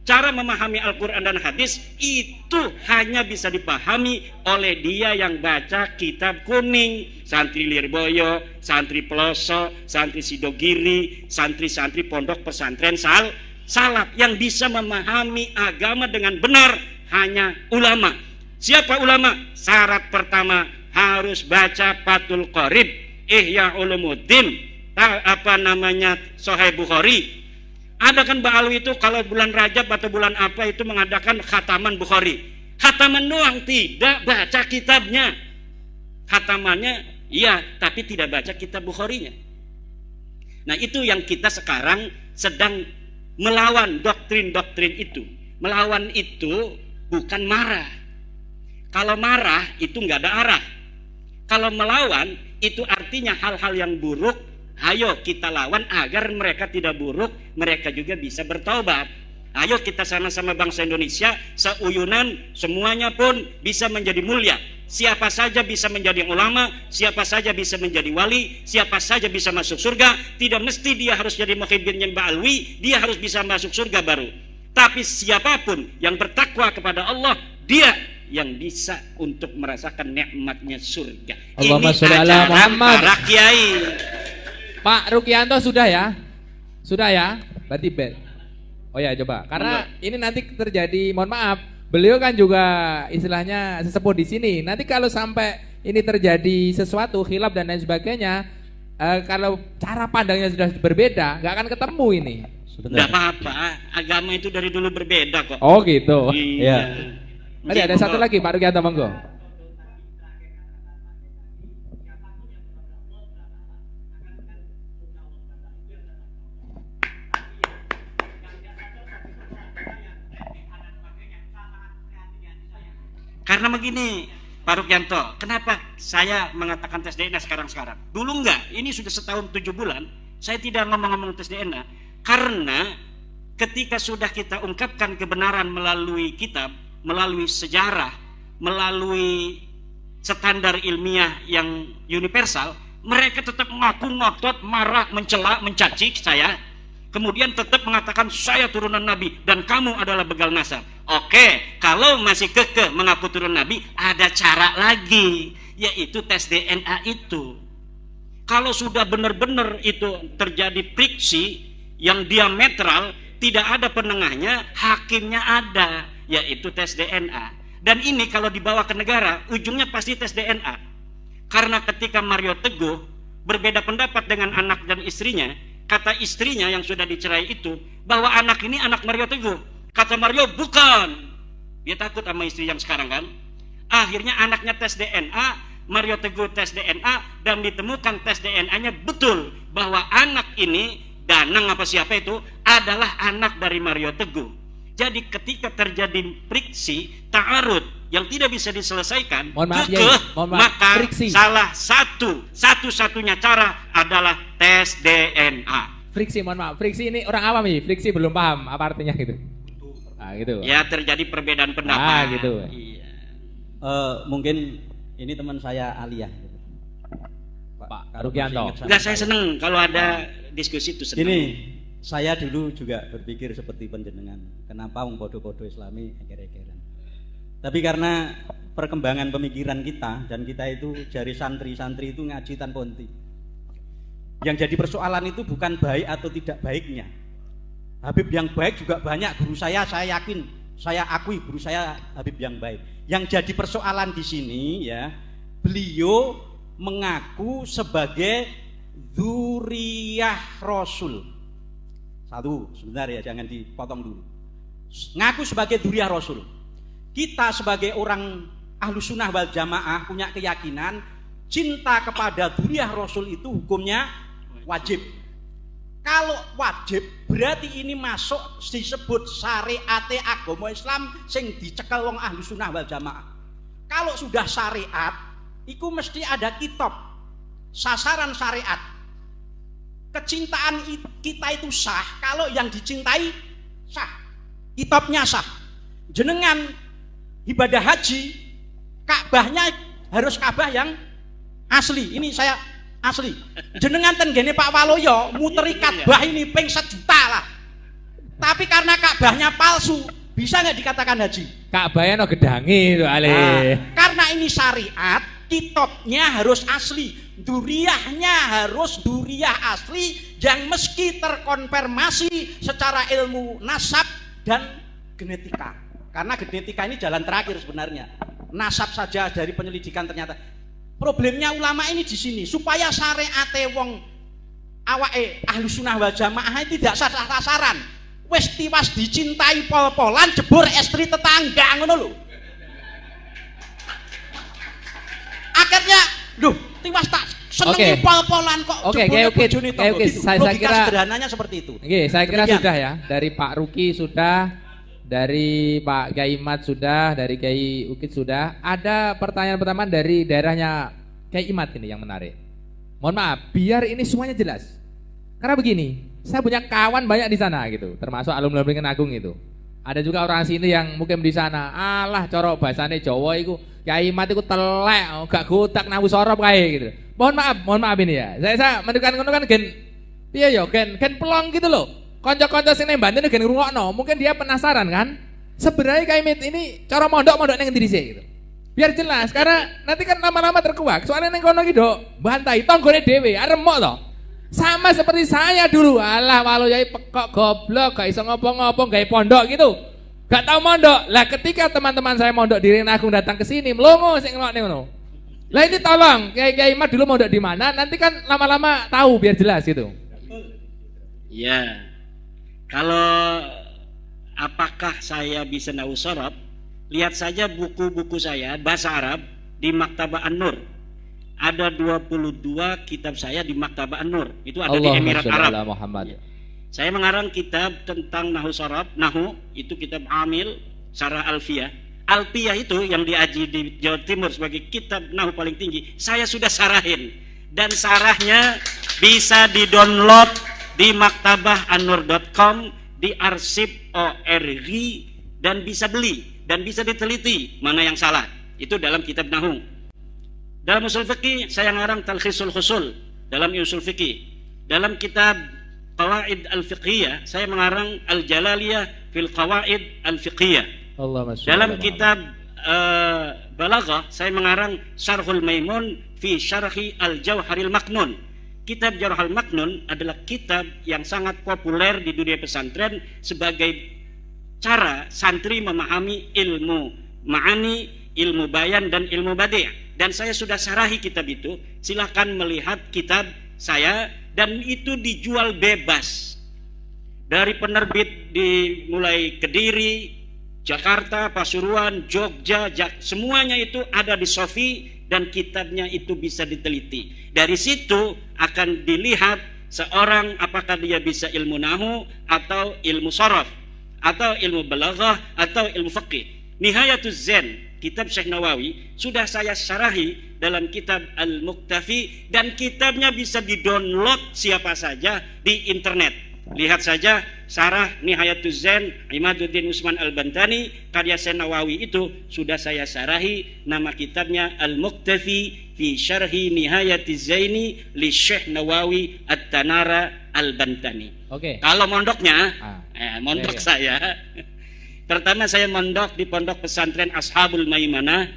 Cara memahami Al-Quran dan hadis itu hanya bisa dipahami oleh dia yang baca kitab kuning. Santri Lirboyo, santri Peloso, santri Sidogiri, santri-santri pondok pesantren salaf. Yang bisa memahami agama dengan benar hanya ulama. Siapa ulama? Syarat pertama harus baca Fathul Qorib, Ihya Ulumuddin, Sahih Bukhari. Ada kan Ba'alwi itu kalau bulan Rajab atau bulan apa itu mengadakan khataman Bukhari. Khataman doang, tidak baca kitabnya. Khatamannya iya, tapi tidak baca kitab Bukharinya. Nah itu yang kita sekarang sedang melawan doktrin-doktrin itu. Melawan itu bukan marah. Kalau marah itu nggak ada arah. Kalau melawan itu artinya hal-hal yang buruk, ayo kita lawan agar mereka tidak buruk, mereka juga bisa bertaubat. Ayo kita sama-sama bangsa Indonesia, seuyunan semuanya pun bisa menjadi mulia. Siapa saja bisa menjadi ulama, siapa saja bisa menjadi wali, siapa saja bisa masuk surga. Tidak mesti dia harus jadi muhibbin yang ba'alwi, dia harus bisa masuk surga baru. Tapi siapapun yang bertakwa kepada Allah, dia yang bisa untuk merasakan nikmatnya surga. Allahumma Ini sholli ala ajaran Muhammad. para kiai. Pak Rukianto sudah ya? Sudah ya? Berarti bed. Oh ya coba, karena ini nanti terjadi, mohon maaf, beliau kan juga istilahnya sesepuh di sini. Nanti kalau sampai ini terjadi sesuatu khilaf dan lain sebagainya, kalau cara pandangnya sudah berbeda, nggak akan ketemu ini. Tidak apa-apa, agama itu dari dulu berbeda kok. Oh gitu. Iya. Tadi ada satu lagi Pak Rukianto, monggo. Karena begini, Pak Rukianto, kenapa saya mengatakan tes DNA sekarang-sekarang? Dulu enggak, ini sudah setahun 7 bulan, saya tidak ngomong-ngomong tes DNA. Karena ketika sudah kita ungkapkan kebenaran melalui kitab, melalui sejarah, melalui standar ilmiah yang universal, mereka tetap mengaku ngotot, marah, mencela, mencaci saya. Kemudian tetap mengatakan saya turunan Nabi dan kamu adalah begal nasab. Oke, kalau masih kekeh mengaku turun Nabi, ada cara lagi, yaitu tes DNA itu. Kalau sudah benar-benar itu terjadi friksi yang diametral, tidak ada penengahnya, hakimnya ada, yaitu tes DNA. Dan ini kalau dibawa ke negara, ujungnya pasti tes DNA. Karena ketika Mario Teguh berbeda pendapat dengan anak dan istrinya, kata istrinya yang sudah dicerai itu bahwa anak ini anak Mario Teguh. Kata Mario bukan. Dia takut sama istri yang sekarang kan. Akhirnya anaknya tes DNA, Mario Teguh tes DNA, dan ditemukan tes DNA-nya betul bahwa anak ini, Danang apa siapa itu, adalah anak dari Mario Teguh. Jadi ketika terjadi friksi, ta'arud yang tidak bisa diselesaikan, maka friksi. salah satu-satunya cara adalah tes DNA. Friksi, mohon maaf, friksi ini orang awam nih, friksi belum paham apa artinya gitu. Nah, gitu. Ya terjadi perbedaan pendapat. Ah, gitu. Iya. Mungkin ini teman saya Aliyah. Pak Rukianto. Enggak, saya seneng kalau ada diskusi itu seneng. Ini saya dulu juga berpikir seperti panjenengan. Kenapa wong podo-podo Islami eker-ekeran? Tapi karena perkembangan pemikiran kita dan kita itu jari santri-santri itu ngaji tanpa henti. Yang jadi persoalan itu bukan baik atau tidak baiknya. Habib yang baik juga banyak, guru saya yakin, saya akui guru saya Habib yang baik. Yang jadi persoalan di sini ya, beliau mengaku sebagai dzurriyyah Rasul. Satu, sebentar ya, jangan dipotong dulu. Ngaku sebagai dzurriyyah Rasul. Kita sebagai orang Ahlus Sunnah wal Jamaah punya keyakinan cinta kepada dzurriyyah Rasul itu hukumnya wajib. Kalau wajib berarti ini masuk disebut syariat agama Islam sing dicekel wong Ahlus Sunnah wal Jamaah. Kalau sudah syariat, itu mesti ada kitab sasaran syariat. Kecintaan kita itu sah kalau yang dicintai sah, kitabnya sah. Jenengan ibadah haji, Ka'bahnya harus Ka'bah yang asli. Ini saya asli. Jenengan ten gene Pak Waloyo muteri Ka'bah ini ping 1 juta lah. Tapi karena Ka'bahnya palsu, bisa nggak dikatakan haji? Ka'bahnya no gedangi itu Ale. Karena ini syariat, kitabnya harus asli, dzurriyyahnya harus dzurriyyah asli yang meski terkonfirmasi secara ilmu nasab dan genetika. Karena genetika ini jalan terakhir sebenarnya. Nasab saja dari penyelidikan ternyata. Problemnya ulama ini di sini supaya syariate wong awake Ahlus Sunnah wal Jamaah tidak sasaran. Wis tiwas dicintai pol-polan jebur estri tetangga ngono lho. Akhirnya, duh, tiwas tak senengi pol-polan kok. Oke, saya kira sederhananya seperti itu. Oke, saya kira sudah ya. Dari Pak Ruki sudah, dari Pak Kiai Imat sudah, dari Kiai Ukit sudah. Ada pertanyaan pertama dari daerahnya Kiai Imat ini yang menarik. Mohon maaf, biar ini semuanya jelas. Karena begini, Saya punya kawan banyak di sana gitu, termasuk alumni Beringin Agung itu. Ada juga orang sini yang mungkin di sana, alah corok bahasane Jawa iku, Kyai Mat iku telek, gak gotak nawu sorop kae gitu. Mohon maaf ini ya. Saya mendekan ngono kan gen piye ya, gen pelong gitu loh. Kanca-kanca sing nang Banten gen ngrungokno, mungkin dia penasaran kan. Sebenarnya Kyai Mat ini cara mondok ning endi dhisik gitu. Biar jelas, karena nanti kan lama-lama terkuak. Soalnya ning kono iki nduk bantai tanggone dhewe, remuk to. Sama seperti saya dulu, alah walau yai pekok goblok, gak iso ngopo-ngopo, gak pondok gitu, gak tahu mondok. Lah ketika teman-teman saya mondok di Beringin Agung datang ke sini, melongo sing ngelokne ngono. Lah ini tolong, Kyai Mat dulu mondok di mana? Nanti kan lama-lama tahu biar jelas gitu. Ya, kalau apakah saya bisa nahu sorab? Lihat saja buku-buku saya bahasa Arab di Maktabah An-Nur. Ada 22 kitab saya di Maktabah An-Nur. Itu ada di Emirat Arab. Saya mengarang kitab tentang nahu sorab, nahu itu kitab Amil, Syarah Alfiyah. Alfiyah itu yang diaji di Jawa Timur sebagai kitab nahu paling tinggi. Saya sudah sarahin dan sarahnya bisa di-download di maktabahanur.com, di arsip ORG, dan bisa beli dan bisa diteliti mana yang salah. Itu dalam kitab nahu. Dalam usul fikih saya ngarang Talkhisul Husul dalam usul fikih. Dalam kitab Qawaid Al-Fiqhiyah saya mengarang Al-Jalaliyah fil Qawaid Al-Fiqhiyah. Dalam kitab Balaghah saya mengarang Syarhul Maimun fi Syarhi Al-Jawharil Maknun. Kitab Jawharil Maknun adalah kitab yang sangat populer di dunia pesantren sebagai cara santri memahami ilmu ma'ani, ilmu bayan, dan ilmu badi'. Dan saya sudah sarahi kitab itu. Silahkan melihat kitab saya, dan itu dijual bebas dari penerbit mulai Kediri, Jakarta, Pasuruan, Jogja, semuanya itu ada di Sofi, dan kitabnya itu bisa diteliti. Dari situ akan dilihat seorang apakah dia bisa ilmu nahu atau ilmu sharaf atau ilmu balaghah atau ilmu fiqih. Nihayatuz Zen, kitab Syekh Nawawi, sudah saya syarahi dalam kitab Al-Muktafi, dan kitabnya bisa di-download siapa saja di internet. Lihat saja Syarah Nihayatuz Zen Imaduddin Usman Al-Bantani, karya Syekh Nawawi itu sudah saya syarahi. Nama kitabnya Al-Muktafi fi Syarhi Nihayatiz Zaini li Syekh Nawawi At-Tanara Al-Bantani. Oke. Kalau mondoknya, mondok saya pertama saya mondok di Pondok Pesantren Ashabul Maimanah,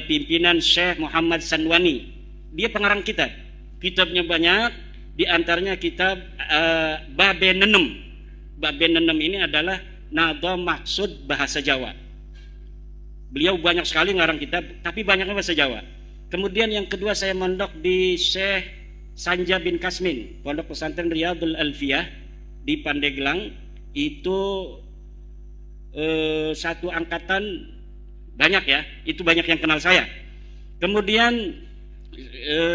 pimpinan Syekh Muhammad Sanwani. Dia pengarang kitab. Kitabnya banyak, di antaranya kitab Babe Nenem. Babe Nenem ini adalah nado maksud bahasa Jawa. Beliau banyak sekali ngarang kitab, tapi banyaknya bahasa Jawa. Kemudian yang kedua saya mondok di Syekh Sanja bin Kasmin, Pondok Pesantren Riyadul Alfiyah di Pandeglang. Itu satu angkatan banyak ya, itu banyak yang kenal saya. Kemudian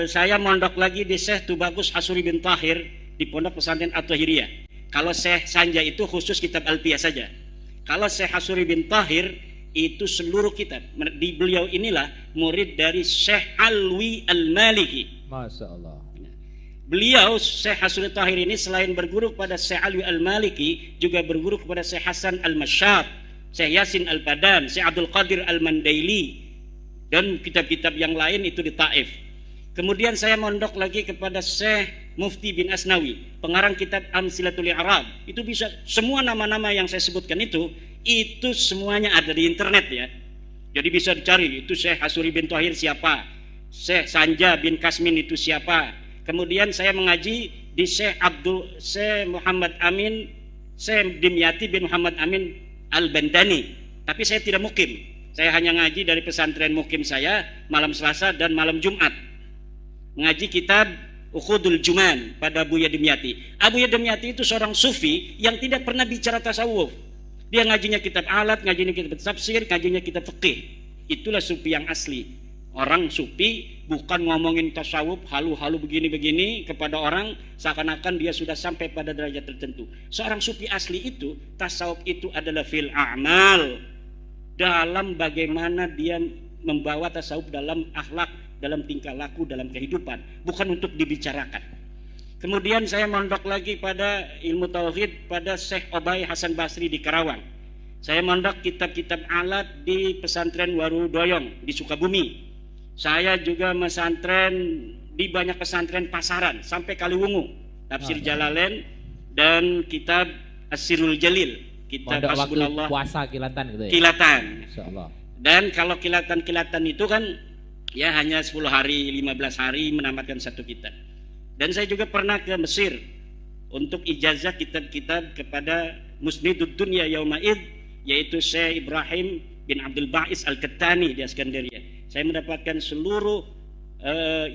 saya mondok lagi di Syekh Tubagus Hasuri bin Tahir di Pondok Pesantren At-Tahiriyah. Kalau Syekh Sanja itu khusus kitab Alfiyah saja. Kalau Syekh Hasuri bin Tahir itu seluruh kitab. Di beliau inilah murid dari Syekh Alwi Al-Maliki. Masya Allah. Beliau Syekh Hasuri Tahir ini selain berguru kepada Syekh Alwi Al-Maliki, juga berguru kepada Syekh Hasan Al-Masyad, Syekh Yasin Al-Padan, Syekh Abdul Qadir Al-Mandaili, dan kitab-kitab yang lain itu di Taif. Kemudian saya mondok lagi kepada Syekh Mufti bin Asnawi, pengarang kitab Amsilatul I'rab. Itu bisa semua nama-nama yang saya sebutkan itu semuanya ada di internet ya. Jadi bisa dicari itu Syekh Hasuri bin Tahir siapa, Syekh Sanja bin Kasmin itu siapa. Kemudian saya mengaji di Syekh Muhammad Amin, Syekh Dimyati bin Muhammad Amin Al-Bandani. Tapi saya tidak mukim. Saya hanya ngaji dari pesantren mukim saya malam Selasa dan malam Jumat. Ngaji kitab Ukhudul Juman pada Buya Dimyati. Buya Dimyati itu seorang sufi yang tidak pernah bicara tasawuf. Dia ngajinya kitab alat, ngajinya kitab tafsir, ngajinya kitab fikih. Itulah sufi yang asli. Orang sufi bukan ngomongin tasawuf halu-halu begini-begini kepada orang seakan-akan dia sudah sampai pada derajat tertentu. Seorang sufi asli itu, tasawuf itu adalah fil a'mal, dalam bagaimana dia membawa tasawuf dalam akhlak, dalam tingkah laku, dalam kehidupan, bukan untuk dibicarakan. Kemudian saya mondok lagi pada ilmu tauhid pada Syekh Obay Hasan Basri di Karawang. Saya mondok kitab-kitab alat di pesantren Warudoyong di Sukabumi. Saya juga mesantren di banyak pesantren pasaran sampai Kaliwungu, tafsir Jalalain dan kitab As-Sirul Jalil, kitab Hasbunallah. Puasa kilatan gitu ya. Kilatan. Insyaallah. Dan kalau kilatan-kilatan itu kan ya hanya 10 hari, 15 hari menamatkan satu kitab. Dan saya juga pernah ke Mesir untuk ijazah kitab-kitab kepada Musnidud Dunya Yaumaid, yaitu Syekh Ibrahim bin Abdul Ba'is Al-Kattani di Askandaria. Saya mendapatkan seluruh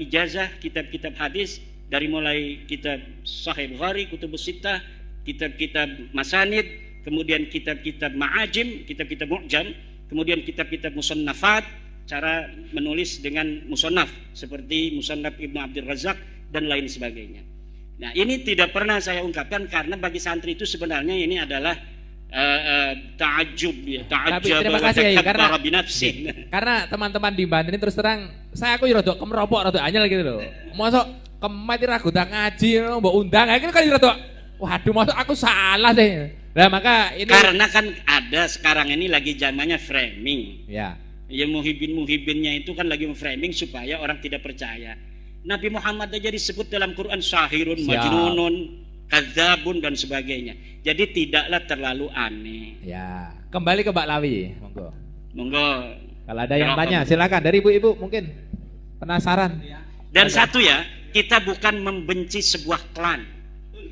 ijazah kitab-kitab hadis dari mulai kitab Sahih Bukhari, Kutubus Sittah, kitab-kitab Masanid, kemudian kitab-kitab Ma'ajim, kitab-kitab Mu'jam, kemudian kitab-kitab Musannafat, cara menulis dengan musannaf seperti Musannaf Ibnu Abdul Razak dan lain sebagainya. Nah, ini tidak pernah saya ungkapkan karena bagi santri itu sebenarnya ini adalah ta'ajjub ya, ta'ajjub terima kasih ya, karena teman-teman di Banten ini terus terang saya aku rodok kemeropok rodok anyel gitu loh. Mosok kemet ragu tak ngaji mbok undang akhirnya kan rodok waduh mosok aku salah deh. Nah, maka ini karena kan ada sekarang ini lagi zamannya framing. Ya. Ya muhibinnya itu kan lagi framing supaya orang tidak percaya. Nabi Muhammad aja disebut dalam Quran sahirun, majnunun, kadzabun dan sebagainya. Jadi tidaklah terlalu aneh. Ya. Kembali ke Mbak Lawi, monggo. Monggo. Kalau ada yang tanya silakan dari ibu-ibu mungkin penasaran. Dan satu ya, kita bukan membenci sebuah klan.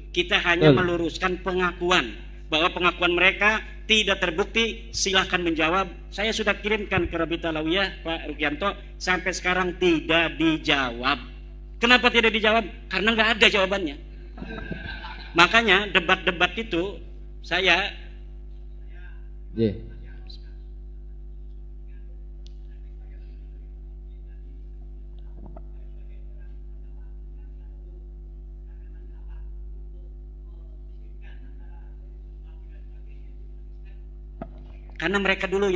Kita hanya meluruskan pengakuan bahwa pengakuan mereka tidak terbukti. Silahkan menjawab. Saya sudah kirimkan ke Rabita Lawiyah Pak Rukianto, sampai sekarang tidak dijawab. Kenapa tidak dijawab? Karena nggak ada jawabannya. Makanya debat-debat itu saya karena mereka dulu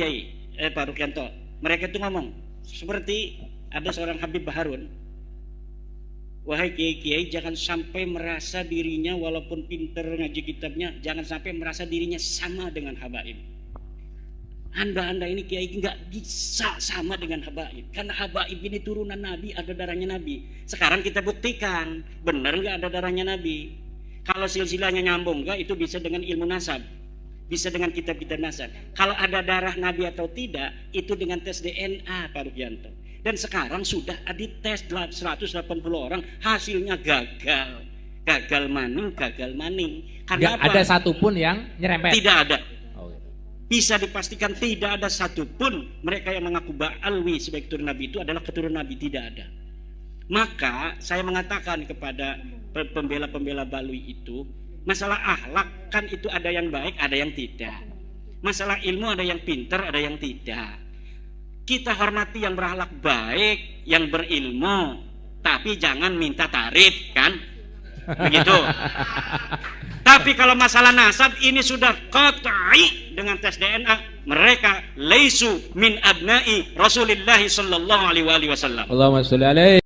Pak Rukianto, mereka itu ngomong seperti ada seorang Habib Baharun, wahai kiai-kiai jangan sampai merasa dirinya walaupun pinter ngaji kitabnya, jangan sampai merasa dirinya sama dengan habaib. Anda ini kiai nggak bisa sama dengan habaib, karena habaib ini turunan Nabi, ada darahnya Nabi. Sekarang kita buktikan benar nggak ada darahnya Nabi. Kalau silsilahnya nyambung nggak, itu bisa dengan ilmu nasab, bisa dengan kitab-kitab nasab. Kalau ada darah Nabi atau tidak, itu dengan tes DNA Pak Rukianto. Dan sekarang sudah dites 180 orang, hasilnya gagal maning. Karena nggak ada satupun yang nyerempet. Tidak ada. Bisa dipastikan tidak ada satupun mereka yang mengaku Ba'alwi sebagai keturunan Nabi itu adalah keturunan Nabi, tidak ada. Maka saya mengatakan kepada pembela-pembela Ba'alwi itu, masalah akhlak kan itu ada yang baik, ada yang tidak. Masalah ilmu ada yang pintar, ada yang tidak. Kita hormati yang berakhlak baik, yang berilmu, tapi jangan minta tarif kan? Begitu. Tapi kalau masalah nasab ini sudah qat'i dengan tes DNA, mereka laisu min abna'i Rasulillah sallallahu alaihi wasallam. Allahumma sholli alaihi